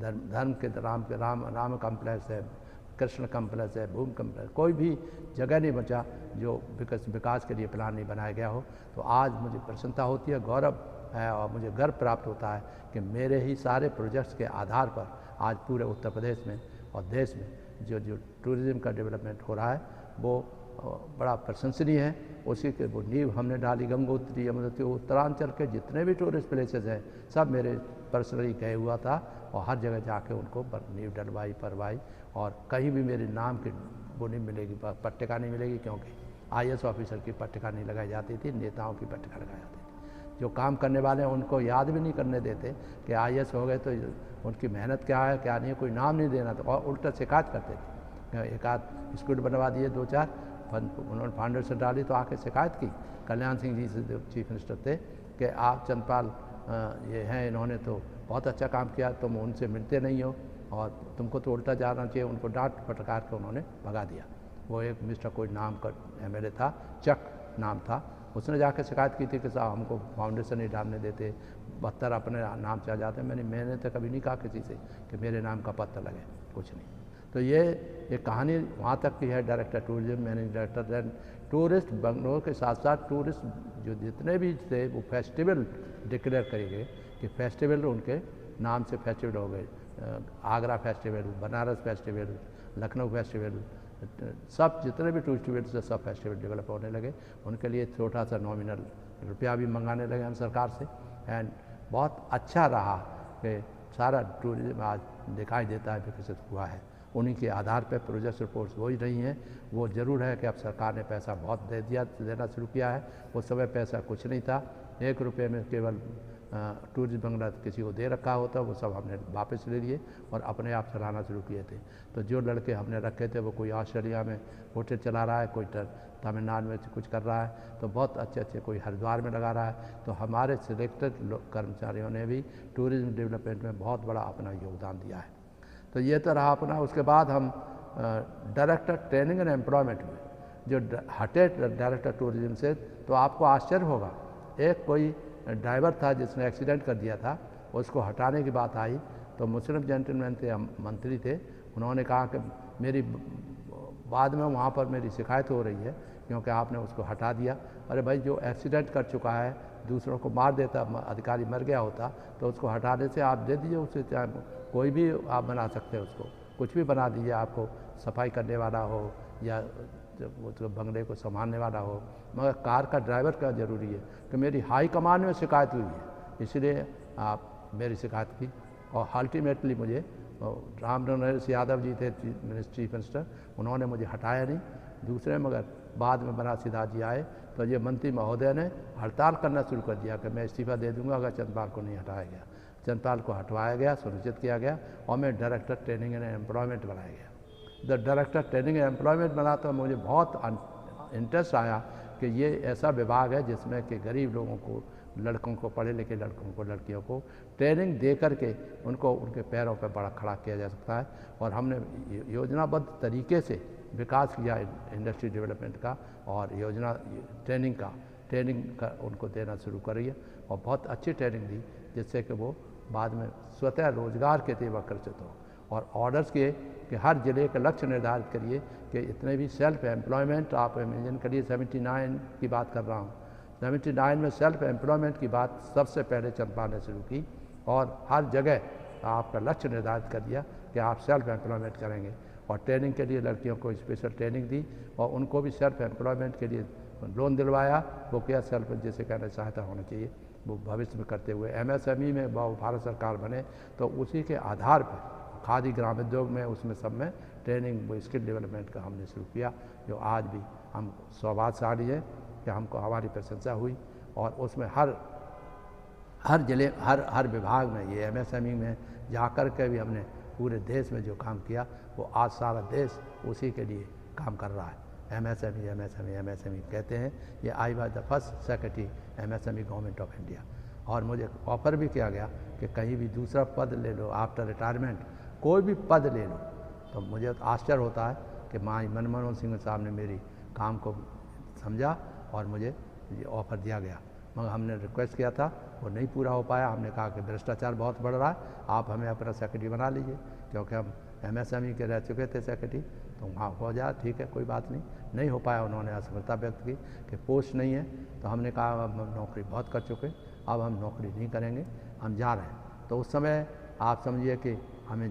धर्म के राम कम्प्लेक्स है, कृष्ण कम्प्लेक्स है, भूमि कम्प्लेक्स, कोई भी जगह नहीं बचा जो विकास के लिए प्लान नहीं बनाया गया हो। तो आज मुझे प्रसन्नता होती है, गौरव है, और मुझे गर्व प्राप्त होता है कि मेरे ही सारे प्रोजेक्ट्स के आधार पर आज पूरे उत्तर प्रदेश में और देश में जो टूरिज़्म का डेवलपमेंट हो रहा है, वो बड़ा प्रशंसनीय है। उसी के वो नींव हमने डाली। गंगोत्री, यमुनोत्री, उत्तरांचल के जितने भी टूरिस्ट प्लेसेस हैं, सब मेरे पर्सनली गए हुआ था, और हर जगह जाके उनको नींव डलवाई, परवाई। और कहीं भी मेरे नाम की वो नहीं मिलेगी, पट्टिका नहीं मिलेगी, क्योंकि IAS ऑफिसर की पट्टिका नहीं लगाई जाती थी, नेताओं की पट्टिका लगाई जाती थी। जो काम करने वाले हैं उनको याद भी नहीं करने देते कि IAS हो गए तो उनकी मेहनत क्या है क्या नहीं है, कोई नाम नहीं देना, तो और उल्टा शिकायत करते थे। एक आध स्कूल बनवा दिए, 2-4 उन्होंने फाउंडेशन डाली तो आके शिकायत की कल्याण सिंह जी से, जो चीफ मिनिस्टर थे, कि आप चंद्रपाल ये हैं, इन्होंने तो बहुत अच्छा काम किया, तुम उनसे मिलते नहीं हो और तुमको तो उल्टा जाना चाहिए। उनको डांट फटकार के उन्होंने भगा दिया। वो एक मिस्टर कोई नाम का MLA था, चक नाम था, उसने जाकर शिकायत की थी कि साहब हमको फाउंडेशन नहीं डालने देते, पत्थर अपने नाम से आ जाते। मैंने तो कभी नहीं कहा किसी से कि मेरे नाम का पत्थर लगे, कुछ नहीं। तो ये एक कहानी वहाँ तक की है। Director tourism, managing director, tourist Bangalore के साथ साथ टूरिस्ट जो जितने भी थे वो फेस्टिवल डिक्लेयर करे गए कि फेस्टिवल उनके नाम से फेस्टिवल हो गए। Agra festival, Banaras festival, Lucknow festival, सब जितने भी टूरिस्ट फेस्टिवल से सब फेस्टिवल डेवलप होने लगे। उनके लिए छोटा सा नॉमिनल रुपया भी मंगाने लगे हम सरकार से। एंड बहुत अच्छा रहा कि सारा टूरिज्म आज दिखाई देता है विकसित हुआ है। उन्हीं के आधार पर प्रोजेक्ट रिपोर्ट्स हो ही रही हैं। वो ज़रूर है कि अब सरकार ने पैसा बहुत देना शुरू किया है। उस समय पैसा कुछ नहीं था, 1 रुपये में केवल टूरिस्ट बंगला किसी को दे रखा होता, वो सब हमने वापस ले लिए और अपने आप चलाना शुरू किए थे। तो जो लड़के हमने रखे थे वो कोई ऑस्ट्रेलिया में होटल चला रहा है, कोई तमिलनाडु में कुछ कर रहा है, तो बहुत अच्छे कोई हरिद्वार में लगा रहा है। तो हमारे सिलेक्टेड कर्मचारियों ने भी टूरिज्म डेवलपमेंट में बहुत बड़ा अपना योगदान दिया है। तो ये तो रहा अपना। उसके बाद हम डायरेक्टर ट्रेनिंग एंड एम्प्लॉयमेंट में जो हटे डायरेक्टर टूरिज्म से, तो आपको आश्चर्य होगा, एक कोई ड्राइवर था जिसने एक्सीडेंट कर दिया था, उसको हटाने की बात आई तो मुस्लिम जेंटलमैन थे, मंत्री थे, उन्होंने कहा कि मेरी बाद में वहाँ पर मेरी शिकायत हो रही है क्योंकि आपने उसको हटा दिया। अरे भाई, जो एक्सीडेंट कर चुका है, दूसरों को मार देता, अधिकारी मर गया होता, तो उसको हटाने से आप दे दीजिए उसे, चाहे कोई भी आप बना सकते हैं, उसको कुछ भी बना दीजिए, आपको सफाई करने वाला हो या तो बंगले को संभालने वाला हो, मगर कार का ड्राइवर का ज़रूरी है कि मेरी हाई कमान में शिकायत हुई है, इसलिए आप मेरी शिकायत की। और अल्टीमेटली मुझे राम नरेश यादव जी थे चीफ मिनिस्टर, उन्होंने मुझे हटाया नहीं, दूसरे, मगर बाद में बना सिद्धा जी आए तो ये मंत्री महोदय ने हड़ताल करना शुरू कर दिया कि मैं इस्तीफा दे दूंगा अगर चंद्रपाल को नहीं हटाया गया। चंद्रपाल को हटवाया गया, सुनिश्चित किया गया और मैं डायरेक्टर ट्रेनिंग एंड एम्प्लॉयमेंट बनाया गया। The director training and employment बना तो मुझे बहुत इंटरेस्ट आया कि ये ऐसा विभाग है जिसमें कि गरीब लोगों को, लड़कों को, पढ़े लिखे लड़कों को, लड़कियों को ट्रेनिंग दे करके उनको उनके पैरों पर बड़ा खड़ा किया जा सकता है। और हमने योजनाबद्ध तरीके से विकास किया इंडस्ट्री डेवलपमेंट का और ट्रेनिंग का उनको देना शुरू करी है और बहुत अच्छी ट्रेनिंग दी जिससे कि वो बाद में स्वतः रोजगार के लिए आकर्षित हो। और ऑर्डर्स किए कि हर ज़िले का लक्ष्य निर्धारित करिए कि इतने भी सेल्फ एम्प्लॉयमेंट, आप इमेजिन करिए 79 की बात कर रहा हूँ, 79 में सेल्फ एम्प्लॉयमेंट की बात सबसे पहले चंद्रपाल ने शुरू की और हर जगह आपका लक्ष्य निर्धारित कर दिया कि आप सेल्फ एम्प्लॉयमेंट करेंगे। और ट्रेनिंग के लिए लड़कियों को स्पेशल ट्रेनिंग दी और उनको भी सेल्फ एम्प्लॉयमेंट के लिए लोन दिलवाया। वो क्या सेल्फ जैसे कहना सहायता होना चाहिए वो भविष्य में करते हुए MSME में भारत सरकार बने तो उसी के आधार पर खादी ग्रामोद्योग में, उसमें सब में ट्रेनिंग, वो स्किल डेवलपमेंट का हमने शुरू किया, जो आज भी हम सौभाग्यशाली है कि हमको हमारी प्रशंसा हुई। और उसमें हर जिले, हर विभाग में, ये MSME में जाकर के भी हमने पूरे देश में जो काम किया वो आज सारा देश उसी के लिए काम कर रहा है। MSME कहते हैं। ये I was the first secretary MSME government of India. और मुझे ऑफ़र भी किया गया कि कहीं भी दूसरा पद ले लो आफ्टर रिटायरमेंट, कोई भी पद ले लो। तो मुझे आश्चर्य होता है कि मनमोहन सिंह साहब ने मेरी काम को समझा और मुझे ये ऑफ़र दिया गया, मगर हमने रिक्वेस्ट किया था वो नहीं पूरा हो पाया। हमने कहा कि भ्रष्टाचार बहुत बढ़ रहा है, आप हमें अपना सेक्रेटरी बना लीजिए, क्योंकि हम MSME के रह चुके थे सेक्रेटरी, तो वहाँ हो जाए, ठीक है, कोई बात नहीं हो पाया। उन्होंने असफलता व्यक्त की कि पोस्ट नहीं है, तो हमने कहा अब हम नौकरी बहुत कर चुके, अब हम नौकरी नहीं करेंगे, हम जा रहे हैं। तो उस समय आप समझिए कि हमें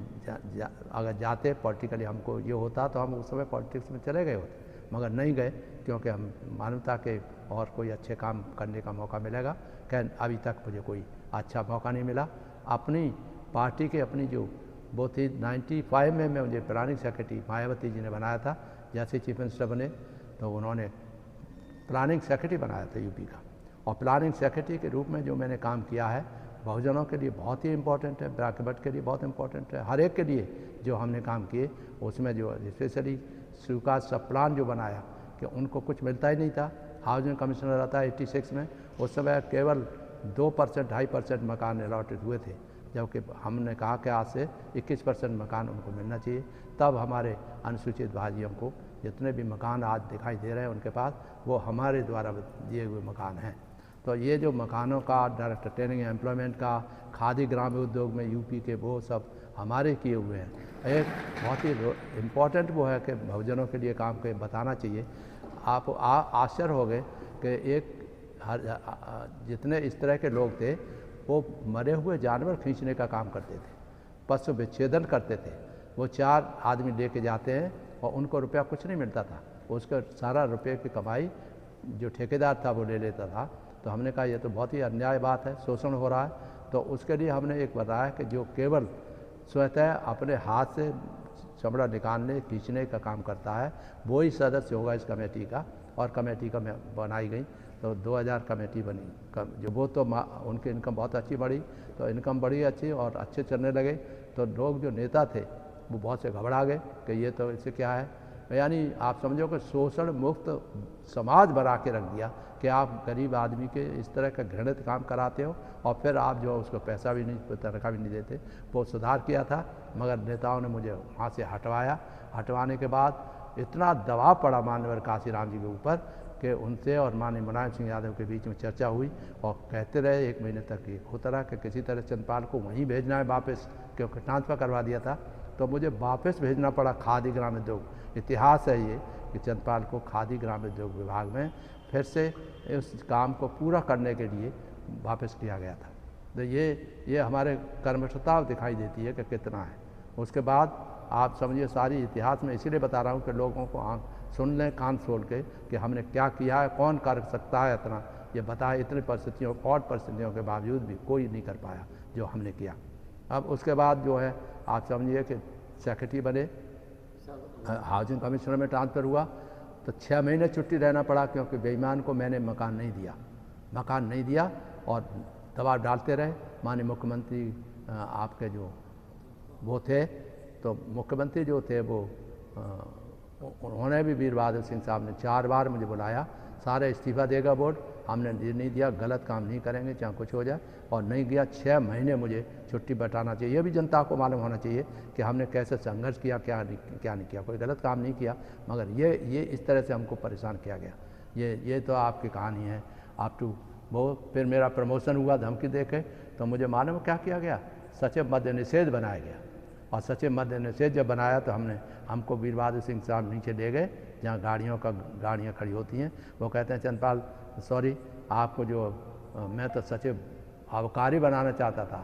अगर जाते पॉलिटिकली हमको ये होता तो हम उस समय पॉलिटिक्स में चले गए होते, मगर नहीं गए क्योंकि हम मानवता के और कोई अच्छे काम करने का मौका मिलेगा। खैर अभी तक मुझे कोई अच्छा मौका नहीं मिला। अपनी पार्टी के अपनी जो वो थी 95 में मुझे पुरानी सेक्रेटरी मायावती जी ने बनाया था। जैसे चीफ मिनिस्टर बने तो उन्होंने प्लानिंग सेक्रेटरी बनाया था यूपी का, और प्लानिंग सेक्रेटरी के रूप में जो मैंने काम किया है बहुजनों के लिए बहुत ही इम्पोर्टेंट है, ब्राकबट के लिए बहुत इम्पोर्टेंट है, हर एक के लिए जो हमने काम किए उसमें जो स्पेशली स्वीकार सब प्लान जो बनाया कि उनको कुछ मिलता ही नहीं था। हाउसिंग कमिश्नर आता 86 में, उस समय केवल 2% 2.5% मकान अलॉटेड हुए थे, जबकि हमने कहा कि आज से 21% मकान उनको मिलना चाहिए। तब हमारे अनुसूचित भाइयों को जितने भी मकान आज दिखाई दे रहे हैं उनके पास, वो हमारे द्वारा दिए हुए मकान हैं। तो ये जो मकानों का डायरेक्ट ट्रेनिंग एम्प्लॉयमेंट का, खादी ग्रामीण उद्योग में यूपी के, वो सब हमारे किए हुए हैं। एक बहुत ही इम्पॉर्टेंट वो है कि बहुजनों के लिए काम के बताना चाहिए। आप आश्चर्य हो गए कि जितने इस तरह के लोग थे वो मरे हुए जानवर खींचने का काम करते थे, पशु विच्छेदन करते थे। वो 4 आदमी लेके जाते हैं और उनको रुपया कुछ नहीं मिलता था, उसका सारा रुपये की कमाई जो ठेकेदार था वो ले लेता था। तो हमने कहा ये तो बहुत ही अन्याय बात है, शोषण हो रहा है। तो उसके लिए हमने एक बताया कि जो केवल स्वतः अपने हाथ से चमड़ा निकालने खींचने का काम करता है वो ही सदस्य होगा इस कमेटी का, और कमेटी का बनाई गई। तो 2000 कमेटी बनी। जो वो तो उनकी इनकम बहुत अच्छी बढ़ी, तो इनकम बढ़ी अच्छी और अच्छे चलने लगे। तो लोग जो नेता थे वो बहुत से घबरा गए कि ये तो इससे क्या है, यानी आप समझो कि शोषण मुक्त समाज बना के रख दिया कि आप गरीब आदमी के इस तरह का घृणित काम कराते हो और फिर आप जो उसको पैसा भी नहीं, तनख्वाह भी नहीं देते। वो सुधार किया था, मगर नेताओं ने मुझे वहाँ से हटवाया। हटवाने के बाद इतना दबाव पड़ा माननीय काशीराम जी के ऊपर कि उनसे और माननीय मुलायम सिंह यादव के बीच में चर्चा हुई और कहते रहे 1 महीने तक ये होता रहा कि किसी तरह चंद्रपाल को वहीं भेजना है वापस, क्योंकि ट्रांसफ़र करवा दिया था। तो मुझे वापस भेजना पड़ा खादी ग्राम उद्योग। इतिहास है ये कि चंद्रपाल को खादी ग्राम उद्योग विभाग में फिर से उस काम को पूरा करने के लिए वापस किया गया था। तो ये हमारे कर्मठता दिखाई देती है कि कितना है। उसके बाद आप समझिए सारी इतिहास में इसीलिए बता रहा हूँ कि लोगों को आँख सुन लें, कान खोल के, कि हमने क्या किया है, कौन कर सकता है इतना। ये बताए इतनी परिस्थितियों और परिस्थितियों के बावजूद भी कोई नहीं कर पाया जो हमने किया। अब उसके बाद जो है आप समझिए कि सेक्रेटरी बने, हाउसिंग कमिश्नर में ट्रांसफ़र हुआ तो 6 महीने छुट्टी रहना पड़ा, क्योंकि बेईमान को मैंने मकान नहीं दिया और दबाव डालते रहे। माननीय मुख्यमंत्री आपके जो वो थे, तो मुख्यमंत्री जो थे वो उन्होंने भी वीर बहादुर सिंह साहब ने 4 बार मुझे बुलाया। सारे इस्तीफ़ा देगा बोर्ड, हमने नहीं दिया, गलत काम नहीं करेंगे चाहे कुछ हो जाए, और नहीं गया। 6 महीने मुझे छुट्टी बैठाना चाहिए। ये भी जनता को मालूम होना चाहिए कि हमने कैसे संघर्ष किया, क्या नहीं किया। कोई गलत काम नहीं किया, मगर ये इस तरह से हमको परेशान किया गया। ये तो आपकी कहानी है आप टू वो। फिर मेरा प्रमोशन हुआ धमकी देके, तो मुझे मालूम क्या किया गया, सचिव मद्य निषेध बनाया गया। और सचिव मद्य निषेध जब बनाया तो हमको वीर बहादुर सिंह साहब नीचे ले गए, जहाँ गाड़ियाँ खड़ी होती हैं। वो कहते हैं चंद्रपाल सॉरी, आपको जो मैं तो सचिव अवकारी बनाना चाहता था,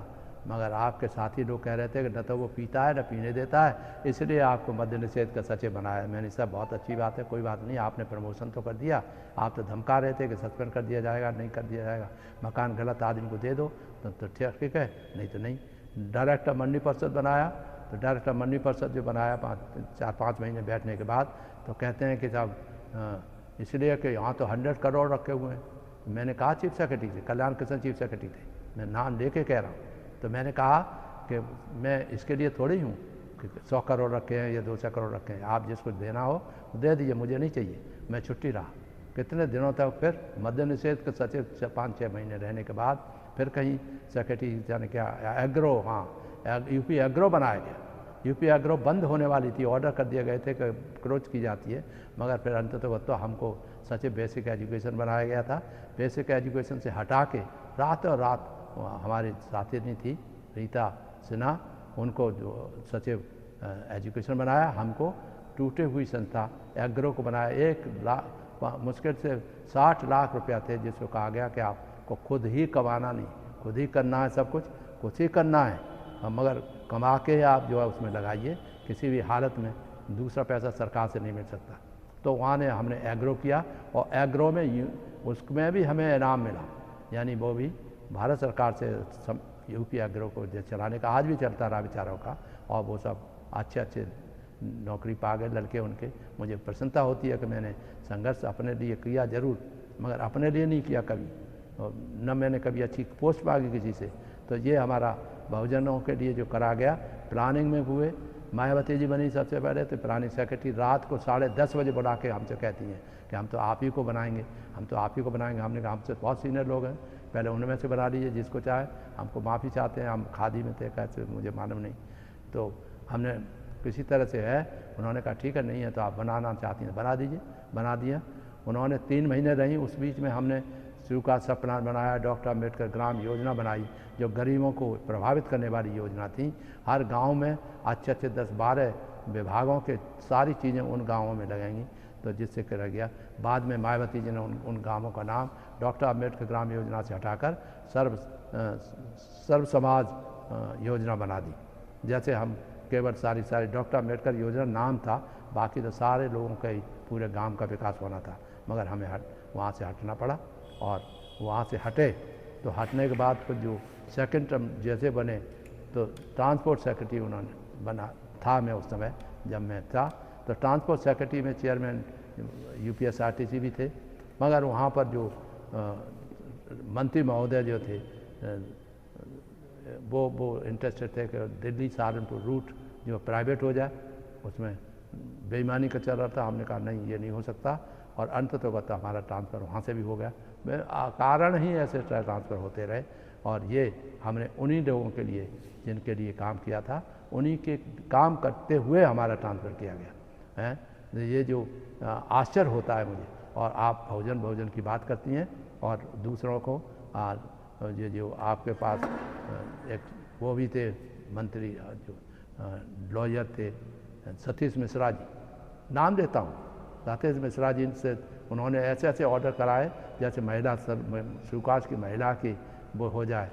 मगर आपके साथी लोग कह रहे थे कि न तो वो पीता है न पीने देता है, इसलिए आपको मद्य निषेध का सचिव बनाया। मैंने कहा बहुत अच्छी बात है, कोई बात नहीं, आपने प्रमोशन तो कर दिया, आप तो धमका रहे थे कि सस्पेंड कर दिया जाएगा, नहीं कर दिया जाएगा, मकान गलत आदमी को दे दो तो ठीक है, नहीं तो नहीं। डायरेक्टर मंडी परिषद बनाया, तो डायरेक्टर मंडी परिषद जो बनाया 4-5 महीने बैठने के बाद, तो कहते हैं कि साहब इसलिए कि यहाँ तो 100 करोड़ रखे हुए हैं। मैंने कहा चीफ सेक्रेटरी से, कल्याण कृष्ण चीफ सेक्रेटरी थे, मैं नाम लेके कह रहा हूँ। तो मैंने कहा कि मैं इसके लिए थोड़ी हूँ कि 100 करोड़ रखे हैं या 200 करोड़ रखे हैं, आप जिसको देना हो दे दीजिए, मुझे नहीं चाहिए। मैं छुट्टी रहा कितने दिनों तक। फिर मद्य निषेध के सचिव 5-6 महीने रहने के बाद फिर कहीं सेक्रेटरी जाने क्या एग्रो, हाँ यूपी एग्रो बनाया गया। यूपी एग्रो बंद होने वाली थी, ऑर्डर कर दिए गए थे कि क्रोच की जाती है, मगर फिर अंततः तो हमको सचिव बेसिक एजुकेशन बनाया गया था। बेसिक एजुकेशन से हटा के रातों रात हमारी साथी नहीं थी रीता सिन्हा, उनको जो सचिव एजुकेशन बनाया, हमको टूटे हुई संस्था एग्रो को बनाया। 1 लाख मुश्किल से 60 लाख रुपया थे, जिसको कहा गया कि आपको खुद ही कमाना नहीं, खुद ही करना है, सब कुछ ही करना है, मगर कमा के आप जो है उसमें लगाइए, किसी भी हालत में दूसरा पैसा सरकार से नहीं मिल सकता। तो वहाँ हमने एग्रो किया और एग्रो में उसमें भी हमें इनाम मिला, यानी वो भी भारत सरकार से यूपी एग्रो को चलाने का आज भी चलता रहा बेचारों का, और वो सब अच्छे नौकरी पा गए लड़के उनके। मुझे प्रसन्नता होती है कि मैंने संघर्ष अपने लिए किया ज़रूर, मगर अपने लिए नहीं किया कभी, और न मैंने कभी अच्छी पोस्ट मांगी किसी से। तो ये हमारा बहुजनों के लिए जो करा गया, प्लानिंग में हुए। मायावती जी बनी सबसे पहले, तो प्लानिंग सेक्रेटरी रात को 10:30 बजे बुला के हमसे कहती हैं कि हम तो आप ही को बनाएंगे, हम तो आप ही को बनाएंगे। हमने कहा हमसे बहुत सीनियर लोग हैं, पहले उनमें से बना लीजिए जिसको चाहे, हमको माफ़ी चाहते हैं, हम खादी में थे, कैसे मुझे मालूम नहीं। तो हमने किसी तरह से है, उन्होंने कहा ठीक है, नहीं है तो आप बनाना चाहती हैं बना दीजिए, बना दिया। उन्होंने 3 महीने रहीं, उस बीच में हमने शुरू का सब प्लान बनाया, डॉक्टर अम्बेडकर ग्राम योजना बनाई, जो गरीबों को प्रभावित करने वाली योजना थी। हर गांव में अच्छे 10-12 विभागों के सारी चीज़ें उन गांवों में लगाएंगी, तो जिससे करा गया। बाद में मायावती जी ने उन गांवों का नाम डॉक्टर अम्बेडकर ग्राम योजना से हटाकर सर्व समाज योजना बना दी। जैसे हम केवल सारी डॉक्टर अम्बेडकर योजना नाम था, बाकी तो सारे लोगों का ही पूरे गांव का विकास होना था, मगर हमें वहाँ से हटना पड़ा। और वहाँ से हटे तो हटने के बाद फिर जो सेकंड टर्म जैसे बने, तो ट्रांसपोर्ट सेक्रेटरी उन्होंने बना था। मैं उस समय जब मैं था, तो ट्रांसपोर्ट सेक्रेटरी में चेयरमैन UPSRTC भी थे, मगर वहाँ पर जो मंत्री महोदय जो थे वो इंटरेस्टेड थे कि दिल्ली सहारनपुर रूट जो प्राइवेट हो जाए, उसमें बेईमानी का चल रहा था। हमने कहा नहीं, ये नहीं हो सकता, और अंत तो हमारा ट्रांसफ़र वहाँ से भी हो गया। कारण ही ऐसे ट्रांसफ़र होते रहे, और ये हमने उन्हीं लोगों के लिए जिनके लिए काम किया था, उन्हीं के काम करते हुए हमारा ट्रांसफ़र किया गया है। ये जो आश्चर्य होता है मुझे, और आप बहुजन की बात करती हैं, और दूसरों को ये जो आपके पास एक वो भी थे मंत्री, जो लॉयर थे सतीश मिश्रा जी, नाम देता हूँ, सतीश मिश्रा जी से उन्होंने ऐसे ऑर्डर कराए जैसे महिला सुकाश की महिला की वो हो जाए,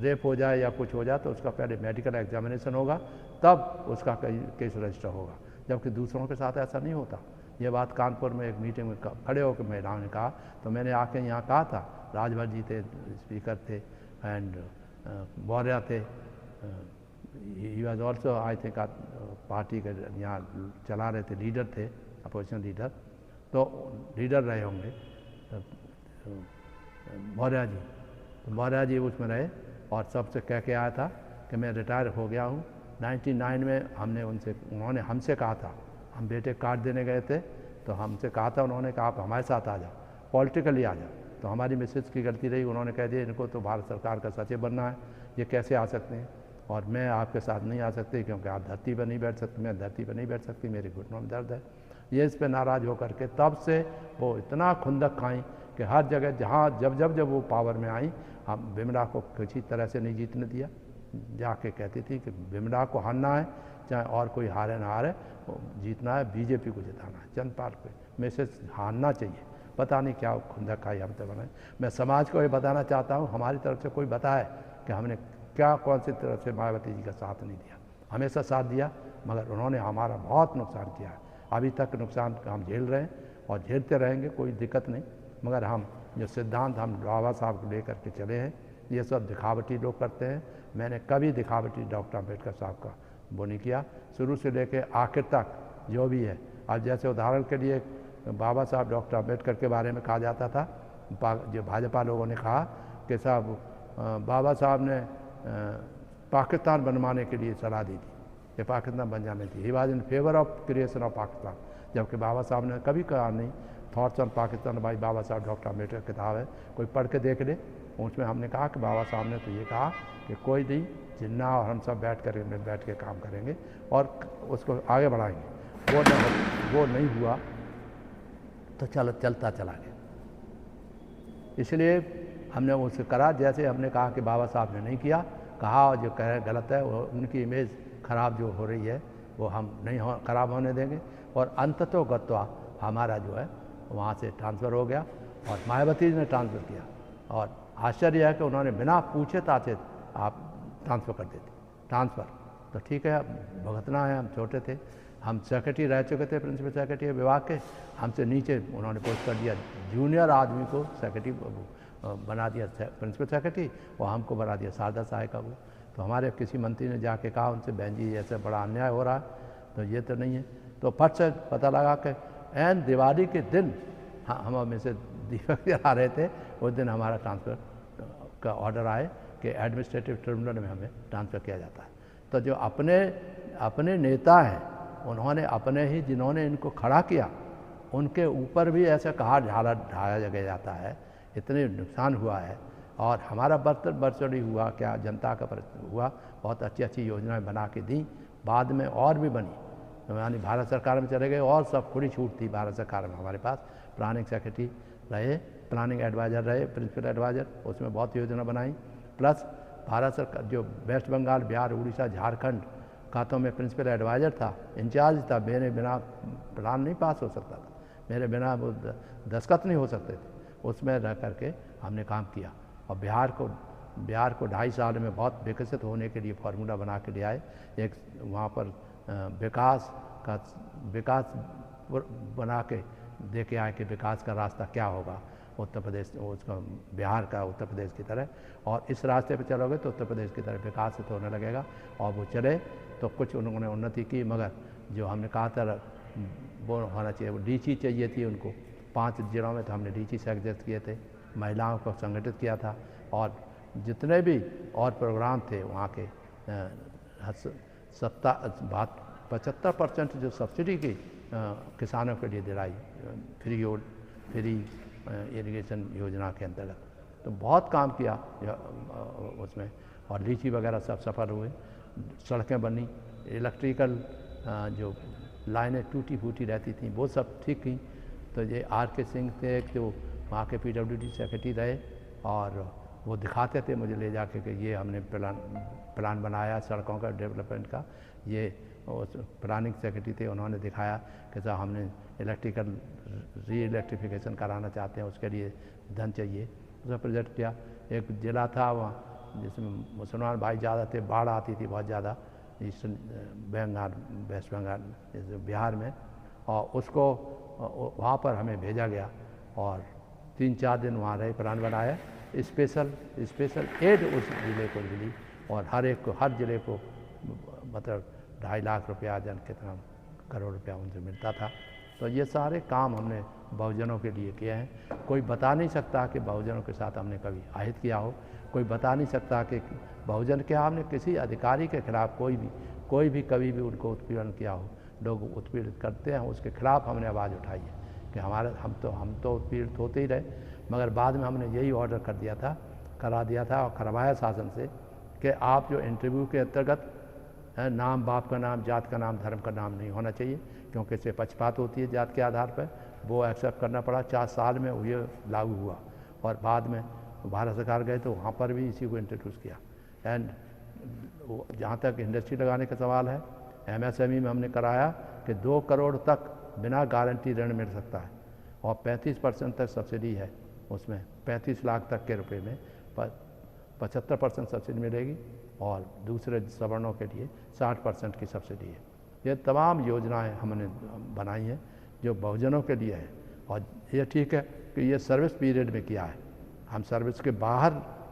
रेप हो जाए या कुछ हो जाए, तो उसका पहले मेडिकल एग्जामिनेशन होगा, तब उसका केस रजिस्टर होगा, जबकि दूसरों के साथ ऐसा नहीं होता। ये बात कानपुर में एक मीटिंग में खड़े होकर महिलाओं ने कहा, तो मैंने आके यहाँ कहा था, राजभर जी थे, स्पीकर थे, एंड मौर्य थे, he was also I think party के यहाँ चला रहे थे, लीडर थे, अपोजिशन लीडर, तो लीडर रहे होंगे मौर्य जी। तो मौर्य जी उसमें रहे, और सबसे कह के आया था कि मैं रिटायर हो गया हूँ। 99 में उन्होंने हमसे कहा था, हम बेटे कार्ड देने गए थे, तो हमसे कहा था, उन्होंने कहा आप हमारे साथ आ जाओ, पॉलिटिकली आ जाओ। तो हमारी मिसेज की गलती रही, उन्होंने कह दिया इनको तो भारत सरकार का सचिव बनना है, ये कैसे आ सकते हैं, और मैं आपके साथ नहीं आ सकती क्योंकि आप धरती पर नहीं बैठ सकते, मैं धरती पर नहीं बैठ सकती, मेरे घुटनों में दर्द है। ये इस पर नाराज़ होकर के तब से वो इतना खुंदक खाई कि हर जगह जहाँ जब वो पावर में आई, हम बिमला को किसी तरह से नहीं जीतने दिया। जाके कहती थी कि बिमला को हारना है, चाहे और कोई हारे ना हारे, जीतना है, बीजेपी को जिताना है, चंद पार पे मैसेज हारना चाहिए। पता नहीं क्या खुंदक खाई हम तो बनाए। मैं समाज को ये बताना चाहता हूँ, हमारी तरफ से कोई बताए कि हमने क्या कौन सी तरफ से मायावती जी का साथ नहीं दिया, हमेशा साथ दिया, मगर उन्होंने हमारा बहुत नुकसान किया है। अभी तक नुकसान हम झेल रहे हैं और झेलते रहेंगे, कोई दिक्कत नहीं, मगर हम जो सिद्धांत हम बाबा साहब को लेकर के चले हैं, ये सब दिखावटी लोग करते हैं। मैंने कभी दिखावटी डॉक्टर अम्बेडकर साहब का वो नहीं किया, शुरू से लेकर आखिर तक जो भी है। अब जैसे उदाहरण के लिए बाबा साहब डॉक्टर अम्बेडकर के बारे में कहा जाता था, जो भाजपा लोगों ने कहा कि साहब बाबा साहब ने पाकिस्तान बनवाने के लिए सलाह दी थी कि पाकिस्तान बन जाने थी, he was in favour of creation of Pakistan, जबकि बाबा साहब ने कभी कहा नहीं। थॉट्स ऑन पाकिस्तान भाई बाबा साहब डॉक्टर अम्बेडकर किताब है, कोई पढ़ के देख ले। उसमें हमने कहा कि बाबा साहब ने तो ये कहा कि कोई नहीं, जिन्ना और हम सब बैठ के काम करेंगे और उसको आगे बढ़ाएंगे। वो नहीं हुआ तो चलता चला गया। इसलिए हमने उसे करा जैसे हमने कहा कि बाबा साहब ने नहीं किया, कहा, और जो कह रहे गलत है, वो उनकी इमेज खराब जो हो रही है वो हम नहीं खराब होने देंगे। और अंततोगत्वा हमारा जो है वहाँ से ट्रांसफ़र हो गया, और मायावती जी ने ट्रांसफ़र किया, और आश्चर्य है कि उन्होंने बिना पूछे ताछे आप ट्रांसफ़र कर देते। ट्रांसफ़र तो ठीक है, भुगतना है, हम छोटे थे, हम सेक्रेटरी रह चुके थे, प्रिंसिपल सेक्रेटरी विभाग के, हमसे नीचे उन्होंने पोस्ट कर दिया, जूनियर आदमी को सेक्रेटरी बना दिया प्रिंसिपल सेक्रेटरी, और हमको बना दिया शारदा सहायिका को। तो हमारे किसी मंत्री ने जाके कहा उनसे, बहन जी ऐसे बड़ा अन्याय हो रहा है, तो ये तो नहीं है। तो फट से पता लगा कि एन दिवाली के दिन हम हमें से दीपक जला रहे थे, उस दिन हमारा ट्रांसफ़र का ऑर्डर आए कि एडमिनिस्ट्रेटिव ट्रिब्यूनल में हमें ट्रांसफ़र किया जाता है। तो जो अपने नेता हैं, उन्होंने अपने ही जिन्होंने इनको खड़ा किया उनके ऊपर भी ऐसा कहा ढाया जाता है, इतने नुकसान हुआ है। और हमारा बर्तरी हुआ क्या, जनता का हुआ, बहुत अच्छी अच्छी योजनाएं बना के दी, बाद में और भी बनी, यानी भारत सरकार में चले गए और सब खुली छूट थी भारत सरकार में। हमारे पास प्लानिंग सेक्रेटरी रहे, प्लानिंग एडवाइज़र रहे, प्रिंसिपल एडवाइज़र, उसमें बहुत योजना बनाई। प्लस भारत सरकार जो वेस्ट बंगाल, बिहार, उड़ीसा, झारखंड का तो मैं प्रिंसिपल एडवाइज़र था, इंचार्ज था, मेरे बिना प्लान नहीं पास हो सकता था, मेरे बिना वो दस्तखत नहीं हो सकते थे। उसमें रह करके हमने काम किया और बिहार को 2.5 साल में बहुत विकसित होने के लिए फार्मूला बना के ले आए। एक वहाँ पर विकास बना के दे के आए कि विकास का रास्ता क्या होगा उत्तर प्रदेश, उसका बिहार का उत्तर प्रदेश की तरह, और इस रास्ते पे चलोगे तो उत्तर प्रदेश की तरह विकासित होने लगेगा। और वो चले तो कुछ उन्होंने उन्नति की, मगर जो हमने कहा था वो होना चाहिए, वो डीसी चाहिए थी उनको। 5 जिलों में तो हमने डीसी से एग्जिस्ट किए थे, महिलाओं को संगठित किया था, और जितने भी और प्रोग्राम थे वहाँ के 75% जो सब्सिडी की किसानों के लिए दिलाई, फ्री इरिगेशन योजना के अंतर्गत, तो बहुत काम किया उसमें। और लीची वगैरह सब सफल हुए, सड़कें बनी, इलेक्ट्रिकल जो लाइनें टूटी फूटी रहती थी वो सब ठीक की। तो ये RK सिंह थे जो वहाँ के PWD सेक्रेटरी रहे, और वो दिखाते थे मुझे ले जाके कि ये हमने प्लान बनाया सड़कों का डेवलपमेंट का। ये प्लानिंग सेक्रेटरी थे, उन्होंने दिखाया कि साहब हमने री इलेक्ट्रिफिकेशन कराना चाहते हैं, उसके लिए धन चाहिए। उसका प्रोजेक्ट किया। एक ज़िला था वहाँ जिसमें मुसलमान भाई ज़्यादा थे, बाढ़ आती थी बहुत ज़्यादा, ईस्टर्न बंगाल, वेस्ट बंगाल, बिहार में, और उसको वहाँ पर हमें भेजा गया और 3-4 दिन वहाँ रहे, प्लान बनाया। स्पेशल एड उस ज़िले को मिली, और हर ज़िले को मतलब 2.5 लाख रुपया जन कितना करोड़ रुपया उनसे मिलता था। तो ये सारे काम हमने बहुजनों के लिए किए हैं। कोई बता नहीं सकता कि बहुजनों के साथ हमने कभी आहित किया हो, कोई बता नहीं सकता कि बहुजन के हमने किसी अधिकारी के खिलाफ कोई भी कभी भी उनको उत्पीड़न किया हो। लोग उत्पीड़ित करते हैं, उसके खिलाफ हमने आवाज़ उठाई है कि हम तो उत्पीड़ित होते ही रहे, मगर बाद में हमने यही ऑर्डर करा दिया था और करवाया शासन से कि आप जो इंटरव्यू के अंतर्गत नाम, बाप का नाम, जात का नाम, धर्म का नाम नहीं होना चाहिए, क्योंकि इससे पक्षपात होती है जात के आधार पर। वो एक्सेप्ट करना पड़ा, 4 साल में ये लागू हुआ। और बाद में भारत सरकार गए तो वहाँ पर भी इसी को इंट्रोड्यूस किया। एंड जहाँ तक इंडस्ट्री लगाने का सवाल है, MSME में हमने कराया कि 2 करोड़ तक बिना गारंटी ऋण मिल सकता है, और 35% तक सब्सिडी है उसमें, 35 लाख तक के रुपए में 75% सब्सिडी मिलेगी, और दूसरे सवर्णों के लिए 60% की सब्सिडी है। ये तमाम योजनाएं हमने बनाई हैं जो बहुजनों के लिए है। और ये ठीक है कि ये सर्विस पीरियड में किया है, हम सर्विस के बाहर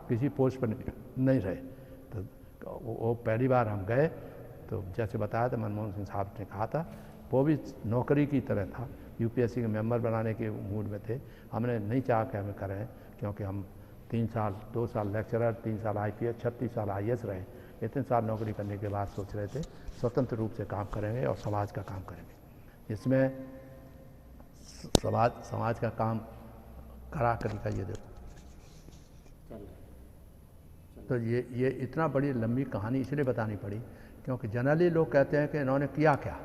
किसी पोस्ट पर नहीं रहे। तो वो पहली बार हम गए तो जैसे बताया था, मनमोहन सिंह साहब ने कहा था, वो भी नौकरी की तरह था, UPSC के मेंबर बनाने के मूड में थे। हमने नहीं चाहा कि हमें करें, क्योंकि हम 2 साल लेक्चरर, 3 साल IPS, 36 साल IAS रहे। इतने साल नौकरी करने के बाद सोच रहे थे स्वतंत्र रूप से काम करेंगे और समाज का काम करेंगे। इसमें समाज का काम करा कर दिखाइए। देखो तो ये इतना बड़ी लंबी कहानी इसलिए बतानी पड़ी क्योंकि जनरली लोग कहते हैं कि इन्होंने किया क्या,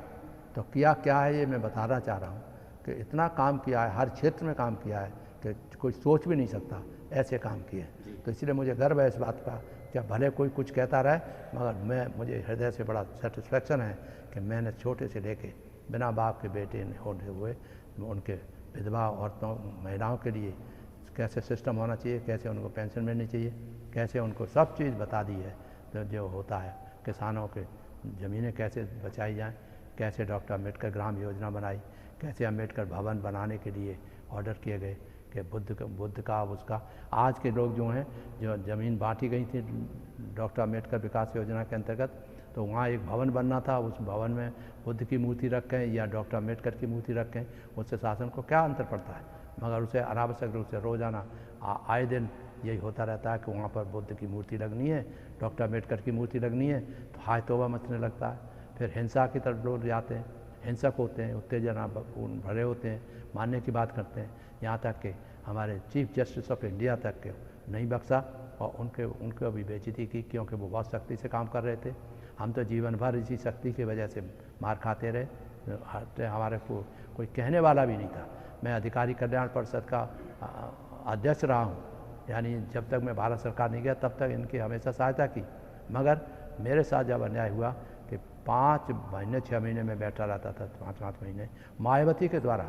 तो किया क्या है ये मैं बताना चाह रहा हूँ कि इतना काम किया है, हर क्षेत्र में काम किया है कि कोई सोच भी नहीं सकता ऐसे काम किए। तो इसलिए मुझे गर्व है इस बात का, क्या भले कोई कुछ कहता रहे, मगर मुझे हृदय से बड़ा सेटिस्फेक्शन है कि मैंने छोटे से लेके बिना बाप के बेटे होते हुए उनके विधवा औरतों, महिलाओं के लिए कैसे सिस्टम होना चाहिए, कैसे उनको पेंशन मिलनी चाहिए, कैसे उनको सब चीज़ बता दी है जो होता है। किसानों के ज़मीनें कैसे बचाई जाएं, कैसे डॉक्टर अम्बेडकर ग्राम योजना बनाई, कैसे अम्बेडकर भवन बनाने के लिए ऑर्डर किए गए कि बुद्ध का उसका। आज के लोग जो हैं, जो ज़मीन बांटी गई थी डॉक्टर अम्बेडकर विकास योजना के अंतर्गत, तो वहाँ एक भवन बनना था, उस भवन में बुद्ध की मूर्ति रखें या डॉक्टर अम्बेडकर की मूर्ति रखें, उससे शासन को क्या अंतर पड़ता है। मगर उसे अनावश्यक रूप से रोज़ाना आए दिन यही होता रहता है कि वहाँ पर बुद्ध की मूर्ति लगनी है, डॉक्टर अम्बेडकर की मूर्ति लगनी है, तो हाय तौबा मचने लगता है। फिर हिंसा की तरफ लोग जाते हैं, हिंसक होते हैं, उत्तेजना भरे होते हैं, मानने की बात करते हैं। यहाँ तक कि हमारे चीफ जस्टिस ऑफ इंडिया तक के नहीं बख्शा और उनको भी बेइज्जती की, क्योंकि वो बहुत सख्ती से काम कर रहे थे। हम तो जीवन भर इसी शक्ति की वजह से मार खाते रहे, हमारे को कोई कहने वाला भी नहीं था। मैं अधिकारी कल्याण परिषद का अध्यक्ष रहा हूँ, यानी जब तक मैं भारत सरकार नहीं गया तब तक इनकी हमेशा सहायता की। मगर मेरे साथ जब अन्याय हुआ कि 5 महीने 6 महीने में बैठा रहता था, 5-5 महीने मायावती के द्वारा,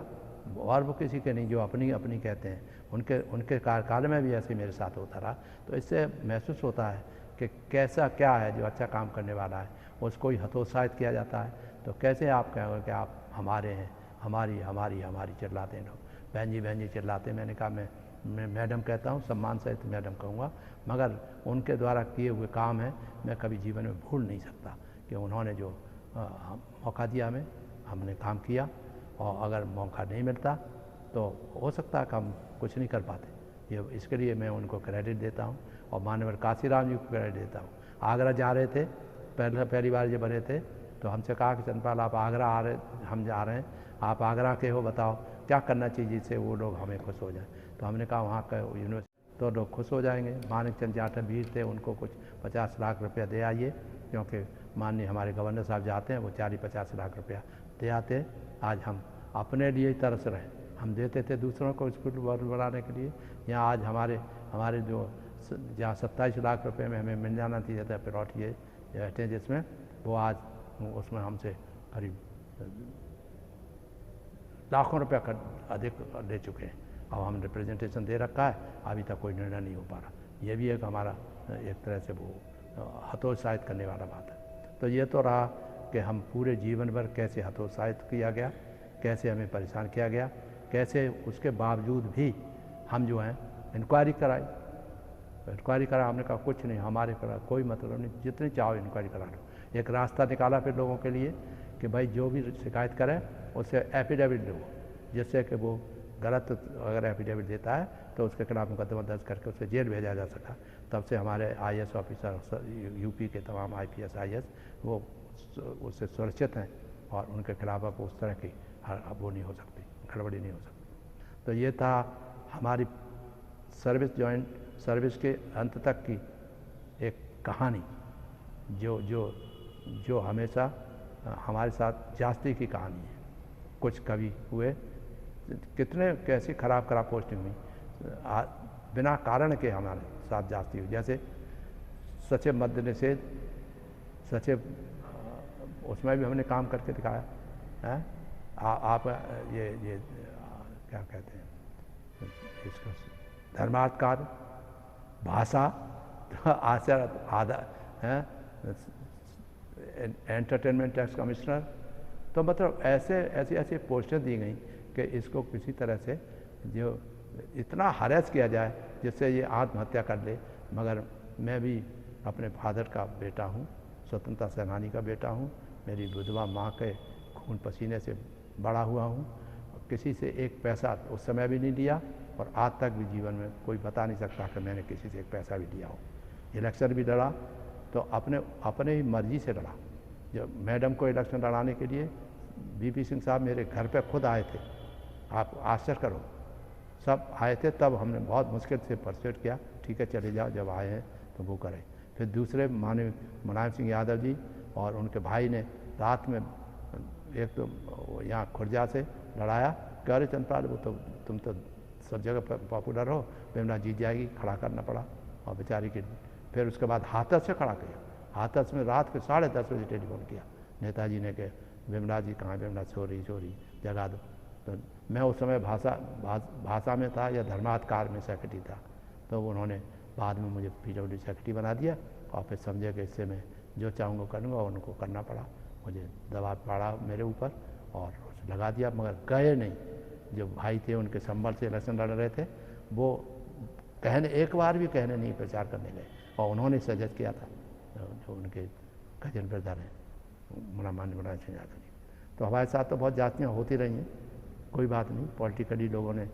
और वो किसी के नहीं, जो अपनी अपनी कहते हैं, उनके कार्यकाल में भी ऐसे मेरे साथ होता रहा। तो इससे महसूस होता है कि कैसा क्या है जो अच्छा काम करने वाला है उसको ही हतोत्साहित किया जाता है। तो कैसे आप कहोगे कि आप हमारे हैं, हमारी हमारी हमारी चिल्लाते हैं लोग, बहन जी चिल्लाते। मैंने कहा मैं मैडम कहता हूँ, सम्मान सहित मैडम कहूँगा, मगर उनके द्वारा किए हुए काम है मैं कभी जीवन में भूल नहीं सकता कि उन्होंने जो मौका दिया हमें, हमने काम किया। और अगर मौका नहीं मिलता तो हो सकता है कि हम कुछ नहीं कर पाते। ये इसके लिए मैं उनको क्रेडिट देता हूँ और माननीय काशीराम जी को क्रेडिट देता हूँ। आगरा जा रहे थे, पहली बार जब बने थे तो हमसे कहा कि चंद्रपाल आप आगरा आ रहे, हम जा रहे हैं, आप आगरा के हो, बताओ क्या करना चाहिए जिससे वो लोग हमें खुश हो जाए। तो हमने कहा वहाँ का यूनिवर्सिटी तो लोग खुश हो जाएंगे। मानिक चंद जाटव वीर थे, उनको कुछ 50 लाख रुपया दे आइए, क्योंकि माननीय हमारे गवर्नर साहब जाते हैं वो 40-50 लाख रुपया दे आते हैं। आज हम अपने लिए ही तरस रहे, हम देते थे दूसरों को स्कूल बनाने के लिए। यहाँ आज हमारे जो जहाँ 27 लाख रुपए में हमें मिल जाना चाहिए था प्लॉट ये बैठे जिसमें, वो आज उसमें हमसे करीब लाखों रुपया अधिक ले चुके हैं। अब हम रिप्रेजेंटेशन दे रखा है, अभी तक कोई निर्णय नहीं हो पा रहा। ये भी एक हमारा एक तरह से वो हतोत्साहित करने वाला बात है। तो ये तो रहा कि हम पूरे जीवन भर कैसे हतोत्साहित किया गया, कैसे हमें परेशान किया गया, कैसे उसके बावजूद भी हम जो हैं इंक्वायरी कराई। इंक्वायरी करा, हमने कहा कुछ नहीं, हमारे करा कोई मतलब नहीं, जितनी चाहो इंक्वायरी करा लो। एक रास्ता निकाला फिर लोगों के लिए कि भाई जो भी शिकायत करे उससे एफिडेविट दो, जिससे कि वो गलत अगर एफिडेविट देता है तो उसके खिलाफ मुकदमा दर्ज करके उसे जेल भेजा जा सका। तब से हमारे IAS ऑफिसर, यूपी के तमाम IPS IAS वो उससे सुरक्षित हैं और उनके खिलाफ अब उस तरह की वो नहीं हो सकती, गड़बड़ी नहीं हो सकती। तो ये था हमारी सर्विस, जॉइंट सर्विस के अंत तक की एक कहानी, जो हमेशा हमारे साथ जास्ती की कहानी है। कुछ कभी हुए, कितने कैसी खराब पोस्टिंग हुई, बिना कारण के हमारे साथ जास्ती हुई। जैसे सचिव मद्य निषेध, सचिव उसमें भी हमने काम करके दिखाया है। आप ये क्या कहते हैं इसको, धर्मार्थ कार्य, भाषा, आचार आदर है, एंटरटेनमेंट टैक्स कमिश्नर। तो मतलब ऐसी पोस्टें दी गई कि इसको किसी तरह से जो इतना हरेस किया जाए जिससे ये आत्महत्या कर ले। मगर मैं भी अपने फादर का बेटा हूँ, स्वतंत्रता सेनानी का बेटा हूँ, मेरी विधवा माँ के खून पसीने से बड़ा हुआ हूँ। किसी से एक पैसा उस समय भी नहीं लिया और आज तक भी जीवन में कोई बता नहीं सकता कि मैंने किसी से एक पैसा भी लिया हो। इलेक्शन भी लड़ा तो अपने ही मर्जी से लड़ा। जब मैडम को इलेक्शन लड़ाने के लिए BP सिंह साहब मेरे घर पे खुद आए थे, आप आश्चर्य करो, सब आए थे। तब हमने बहुत मुश्किल से परसुएट किया, ठीक है चले जाओ, जब आए हैं तो वो करें। फिर दूसरे माननीय मुलायम सिंह यादव जी और उनके भाई ने रात में एक तो यहाँ खुर्जा से लड़ाया, कह रहे चंद्रपाल वो तो तुम तो सब जगह पॉपुलर हो, विमला जीत जाएगी, खड़ा करना पड़ा और बेचारी के। फिर उसके बाद हाथरस से खड़ा किया, हाथरस में रात के 10:30 बजे टेलीफोन किया नेताजी ने कि विमला जी कहाँ, विमला चोरी जगा दो। तो मैं उस समय भाषा में था या धर्माधिकार में सेक्रेटरी था, तो उन्होंने बाद में मुझे PWD सेक्रेटरी बना दिया और फिर समझे कि इससे मैं जो चाहूँगा करूँगा, और उनको करना पड़ा। मुझे दबाव पड़ा मेरे ऊपर और लगा दिया, मगर गए नहीं। जो भाई थे उनके संबल से इलेक्शन लड़ रहे थे, वो कहने एक बार भी कहने नहीं प्रचार करने गए और उन्होंने सजेस्ट किया था जो उनके कजन ब्रदर हैं, मान्य मुलायम सिंह यादव जी। तो हमारे साथ तो बहुत जातियाँ होती रही हैं, कोई बात नहीं। पॉलिटिकली लोगों ने,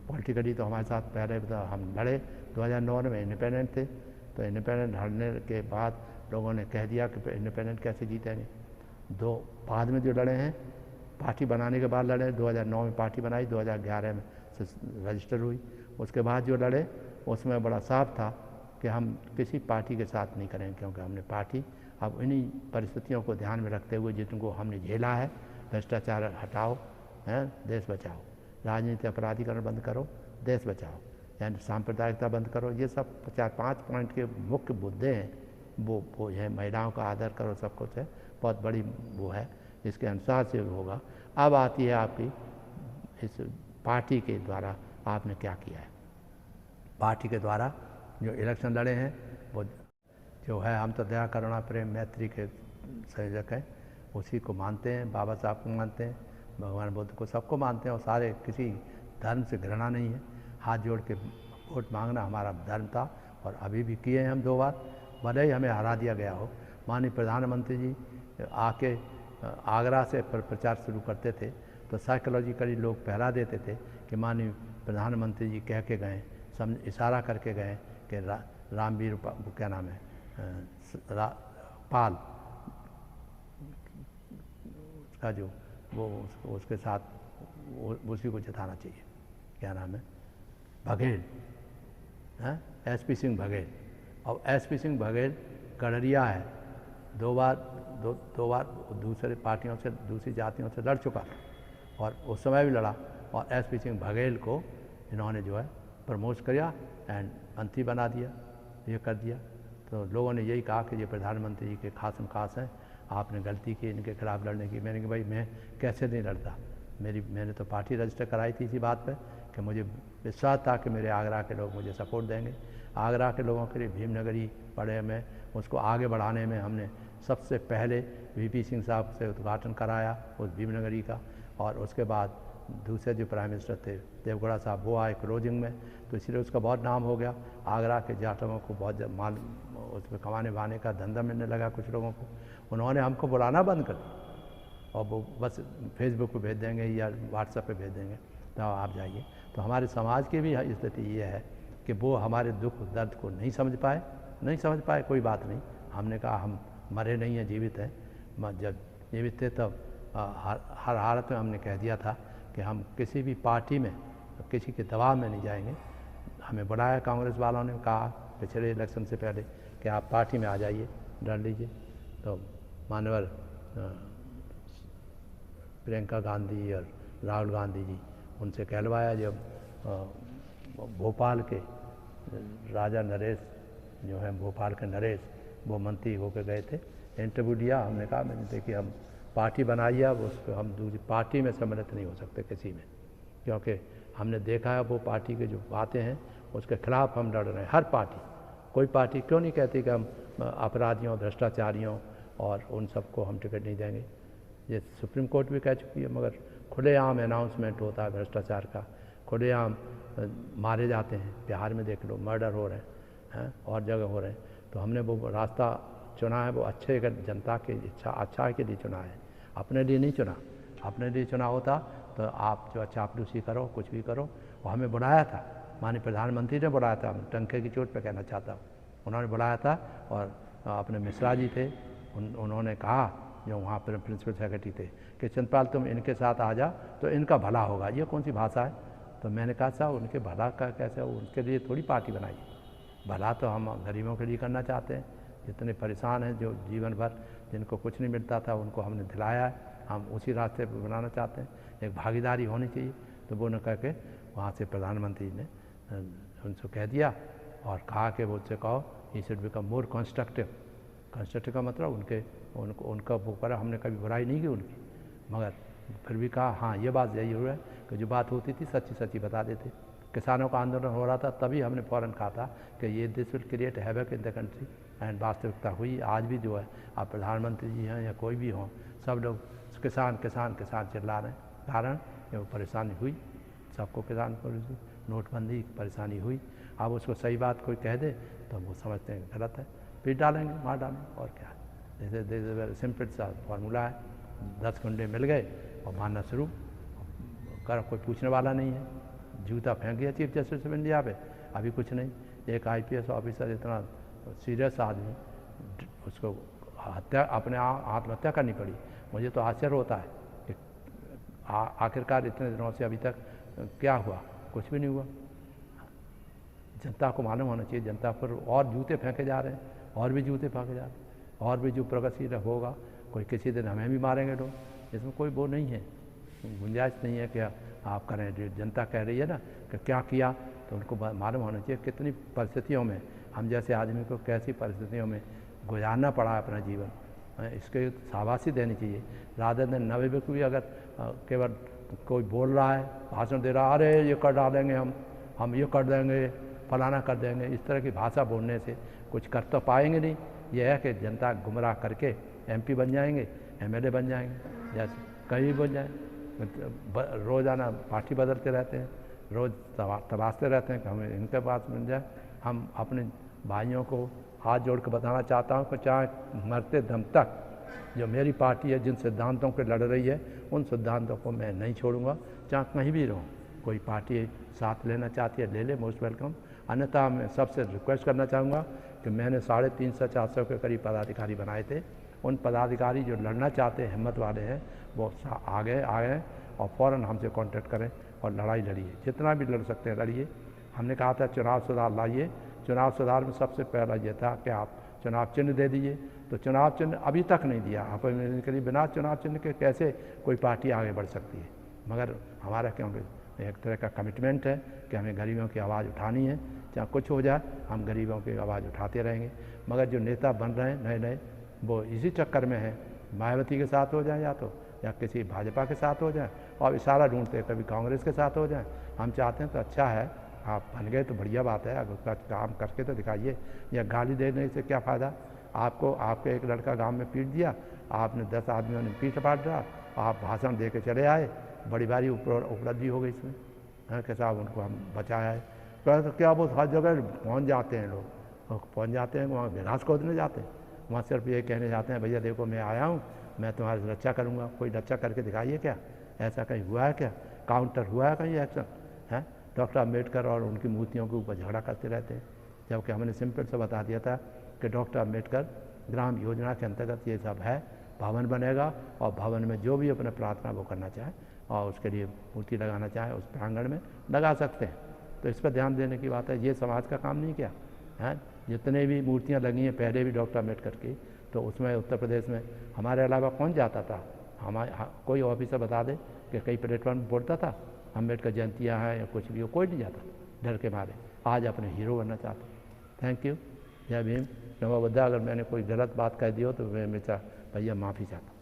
पॉलिटिकली तो हमारे साथ पहले तो हम लड़े, 2009 में इंडिपेंडेंट थे, तो इंडिपेंडेंट हारने के बाद लोगों ने कह दिया कि इंडिपेंडेंट कैसे जीतेंगे। दो बाद में जो लड़े हैं, पार्टी बनाने के बाद लड़े, 2009 में पार्टी बनाई, 2011 में रजिस्टर हुई। उसके बाद जो लड़े उसमें बड़ा साफ था कि हम किसी पार्टी के साथ नहीं करेंगे, क्योंकि हमने पार्टी अब इन्हीं परिस्थितियों को ध्यान में रखते हुए जिनको हमने झेला है, भ्रष्टाचार हटाओ, हैं, देश बचाओ, राजनीति अपराधीकरण बंद करो, देश बचाओ, यानी सांप्रदायिकता बंद करो, ये सब 4-5 पॉइंट के मुख्य मुद्दे हैं। वो है महिलाओं का आदर करो, सब कुछ है, बहुत बड़ी वो है, इसके अनुसार से होगा। अब आती है आपकी इस पार्टी के द्वारा आपने क्या किया है। पार्टी के द्वारा जो इलेक्शन लड़े हैं वो जो है, हम तो दया करुणा प्रेम मैत्री के संयोजक हैं, उसी को मानते हैं, बाबा साहब को मानते हैं, भगवान बुद्ध को, सबको मानते हैं, और सारे किसी धर्म से घृणा नहीं है। हाथ जोड़ के वोट मांगना हमारा धर्म था और अभी भी किए हैं हम 2 बार, भले ही हमें हरा दिया गया हो। माननीय प्रधानमंत्री जी आके आगरा से प्रचार शुरू करते थे तो साइकोलॉजिकली लोग पहरा देते थे कि माननीय प्रधानमंत्री जी कह के गए, इशारा करके गए कि रामवीर वो क्या नाम है, पाल उसका जो वो उसके साथ उसी को जिताना चाहिए, क्या नाम है, बघेल, हैं, एसपी सिंह बघेल। और एसपी सिंह बघेल गडरिया है, दो बार दूसरे पार्टियों से, दूसरी जातियों से लड़ चुका था और उस समय भी लड़ा, और एसपी सिंह बघेल को इन्होंने जो है प्रमोट किया एंड मंत्री बना दिया, ये कर दिया। तो लोगों ने यही कहा कि ये प्रधानमंत्री जी के खासम खास हैं, आपने गलती की इनके खिलाफ लड़ने की। मैंने कहा भाई मैं कैसे नहीं लड़ता, मैंने तो पार्टी रजिस्टर कराई थी इसी बात पे कि मुझे विश्वास था कि मेरे आगरा के लोग मुझे सपोर्ट देंगे। आगरा के लोगों के लिए भीमनगरी पड़े में उसको आगे बढ़ाने में हमने सबसे पहले वीपी सिंह साहब से उद्घाटन कराया उस भीमनगरी का, और उसके बाद दूसरे जो प्राइम मिनिस्टर थे देवगौड़ा साहब, वो आए क्लोजिंग में, तो इसलिए उसका बहुत नाम हो गया। आगरा के जाटवों को बहुत माल उसमें कमाने बहाने का धंधा मिलने लगा कुछ लोगों को। उन्होंने हमको बुलाना बंद कर दिया और वो बस फेसबुक पे भेज देंगे या व्हाट्सएप पे भेज देंगे तो आप जाइए। तो हमारे समाज की भी स्थिति ये है कि वो हमारे दुख दर्द को नहीं समझ पाए। कोई बात नहीं, हमने कहा हम मरे नहीं हैं, जीवित हैं। जब जीवित थे तब हर हालत में हमने कह दिया था कि हम किसी भी पार्टी में किसी के दबाव में नहीं जाएंगे। हमें बुलाया कांग्रेस वालों ने, कहा पिछले इलेक्शन से पहले कि आप पार्टी में आ जाइए, लड़ लीजिए। तो मानवर प्रियंका गांधी और राहुल गांधी जी उनसे कहलवाया। जब भोपाल के राजा नरेश जो है, भोपाल के नरेश, वो मंत्री होकर गए थे, इंटरव्यू लिया। हमने कहा मैंने देखिए हम पार्टी बनाई है, उस पर हम दूसरी पार्टी में सम्मिलित नहीं हो सकते किसी में, क्योंकि हमने देखा है वो पार्टी के जो बातें हैं उसके खिलाफ हम लड़ रहे हैं। हर पार्टी, कोई पार्टी क्यों नहीं कहती कि हम अपराधियों, भ्रष्टाचारियों और उन सबको हम टिकट नहीं देंगे। ये सुप्रीम कोर्ट भी कह चुकी है, मगर खुलेआम अनाउंसमेंट होता है भ्रष्टाचार का, खुलेआम मारे जाते हैं। बिहार में देख लो, मर्डर हो रहे हैं और जगह हो रहे हैं। तो हमने वो रास्ता चुना है, वो अच्छे जनता की इच्छा अच्छाई के लिए चुना है, अपने लिए नहीं चुना। अपने लिए चुना होता तो आप जो चापलूसी करो, कुछ भी करो। और हमें बुलाया था, माननीय प्रधानमंत्री ने बुलाया था, टंके की चोट पे कहना चाहता हूँ, उन्होंने बुलाया था। और अपने मिश्रा जी थे, उन्होंने कहा, जो वहाँ पर प्रिंसिपल सेक्रेटरी थे, कि चंद्रपाल तुम इनके साथ आ जा तो इनका भला होगा। ये कौन सी भाषा है? तो मैंने कहा साहब उनके भला का कैसे, उनके लिए थोड़ी पार्टी बनाई, भला तो हम गरीबों के लिए करना चाहते हैं। जितने परेशान हैं, जो जीवन भर जिनको कुछ नहीं मिलता था, उनको हमने दिलाया है, हम उसी रास्ते पर बनाना चाहते हैं। एक भागीदारी होनी चाहिए। तो वो न कह के वहाँ से प्रधानमंत्री ने उनसे कह दिया और कहा कि वो उससे कहो he should become more constructive. Constructive का मतलब उनका वो करा, हमने कभी बुराई नहीं की उनकी, मगर फिर भी कहा हाँ ये बात यही है कि जो बात होती थी सच्ची बता देते। किसानों का आंदोलन हो रहा था, तभी हमने फ़ौरन कहा था कि ये this will create havoc in the country, and वास्तविकता हुई। आज भी जो है, आप प्रधानमंत्री जी हैं या कोई भी हों, सब लोग किसान चिल्ला रहे हैं। कारण ये वो परेशानी हुई, सबको किसान को नोटबंदी परेशानी हुई। अब उसको सही बात कोई कह दे तो वो समझते हैं गलत है, पीट डालेंगे, मार डालेंगे, और क्या है। जैसे सिंपल सा फार्मूला है, 10 गुंडे मिल गए और मारना शुरू, कर कोई पूछने वाला नहीं है। जूता फेंक दिया चीफ जस्टिस ऑफ इंडिया पे, अभी कुछ नहीं। एक IPS ऑफिसर इतना सीरियस आदमी, उसको हत्या, अपने आत्महत्या करनी पड़ी। मुझे तो आश्चर्य होता है कि आखिरकार इतने दिनों से अभी तक क्या हुआ, कुछ भी नहीं हुआ। जनता को मालूम होना चाहिए, जनता पर और जूते फेंके जा रहे हैं, और भी जूते फेंके जा रहे हैं, और भी जो प्रगतिशील होगा, कोई किसी दिन हमें भी मारेंगे लोग, इसमें कोई वो नहीं है, गुंजाइश नहीं है कि आप करें। जो जनता कह रही है ना कि क्या किया, तो उनको मालूम होना चाहिए कितनी परिस्थितियों में हम जैसे आदमी को कैसी परिस्थितियों में गुजारना पड़ा अपना जीवन, इसके शाबाशी देनी चाहिए। राधर ने नवे व्यक्ति भी अगर केवल कोई बोल रहा है, भाषण दे रहा है, अरे ये कर डालेंगे हम ये कर देंगे, फलाना कर देंगे, इस तरह की भाषा बोलने से कुछ कर तो पाएंगे नहीं। यह है कि जनता गुमराह करके MP बन जाएंगे, MLA बन जाएंगे, जैसे कहीं भी बन जाए। रोज़ाना पार्टी बदलते रहते हैं, रोज़ तबासते रहते हैं कि हमें इनके पास बन जाए। हम अपने भाइयों को हाथ जोड़ कर बताना चाहता हूँ कि चाहे मरते दम तक जो मेरी पार्टी है, जिन सिद्धांतों पर लड़ रही है, उन सिद्धांतों को मैं नहीं छोड़ूंगा, चाहे कहीं भी रहूँ। कोई पार्टी साथ लेना चाहती है ले ले, मोस्ट वेलकम। अन्यथा मैं सबसे रिक्वेस्ट करना चाहूँगा कि मैंने 350-400 के करीब पदाधिकारी बनाए थे। उन पदाधिकारी जो लड़ना चाहते हैं, हिम्मत वाले हैं, वो आ गए और फ़ौरन हमसे कांटेक्ट करें और लड़ाई लड़िए, जितना भी लड़ सकते हैं लड़िए। हमने कहा था चुनाव सुधार लाइए, चुनाव सुधार में सबसे पहला ये था कि आप चुनाव चिन्ह दे दीजिए, तो चुनाव चिन्ह अभी तक नहीं दिया। आप के बिना चुनाव चिन्ह के कैसे कोई पार्टी आगे बढ़ सकती है। मगर हमारा क्योंकि एक तरह का कमिटमेंट है कि हमें गरीबों की आवाज़ उठानी है, चाहे कुछ हो जाए हम गरीबों की आवाज़ उठाते रहेंगे। मगर जो नेता बन रहे हैं नए नए, वो इसी चक्कर में है, मायावती के साथ हो जाए या किसी भाजपा के साथ हो जाए, और इशारा ढूंढते हैं कभी कांग्रेस के साथ हो जाए। हम चाहते हैं तो अच्छा है, आप बन गए तो बढ़िया बात है, अगर उसका काम करके तो दिखाइए। या गाली देने से क्या फ़ायदा। आपके एक लड़का गांव में पीट दिया, आपने 10 आदमियों ने पीट पाट रहा, आप भाषण दे के चले आए, बड़ी भारी उपलब्धि हो गई इसमें, है कि साहब उनको हम बचाया है। तो क्या वो हर जगह पहुँच जाते हैं, लोग पहुँच जाते हैं, वहाँ गिलास खोदने जाते हैं, वहाँ सिर्फ ये कहने जाते हैं भैया देखो मैं आया हूँ, मैं तुम्हारी रक्षा करूँगा। कोई रक्षा करके दिखाइए क्या, ऐसा कहीं हुआ है क्या, काउंटर हुआ है कहीं एक्शन है। डॉक्टर अम्बेडकर और उनकी मूर्तियों के ऊपर झगड़ा करते रहते हैं, जबकि हमने सिंपल से बता दिया था कि डॉक्टर अम्बेडकर ग्राम योजना के अंतर्गत ये सब है, भवन बनेगा और भवन में जो भी अपने प्रार्थना वो करना चाहे और उसके लिए मूर्ति लगाना चाहे उस प्रांगण में लगा सकते हैं। तो इस पर ध्यान देने की बात है, ये समाज का काम नहीं क्या है। जितने भी मूर्तियाँ लगी हैं पहले भी डॉक्टर अम्बेडकर की, तो उसमें उत्तर प्रदेश में हमारे अलावा कौन जाता था। कोई ऑफिसर बता दे कि कई प्लेटफॉर्म पर बोलता था अम्बेडकर जयंतियाँ हैं या कुछ भी हो, कोई नहीं जाता डर के मारे। आज अपने हीरो बनना चाहते। थैंक यू, जय भीम, नमो बुद्धा। अगर मैंने कोई गलत बात कह दी हो तो मैं हमेशा भैया माफ़ी चाहता हूँ।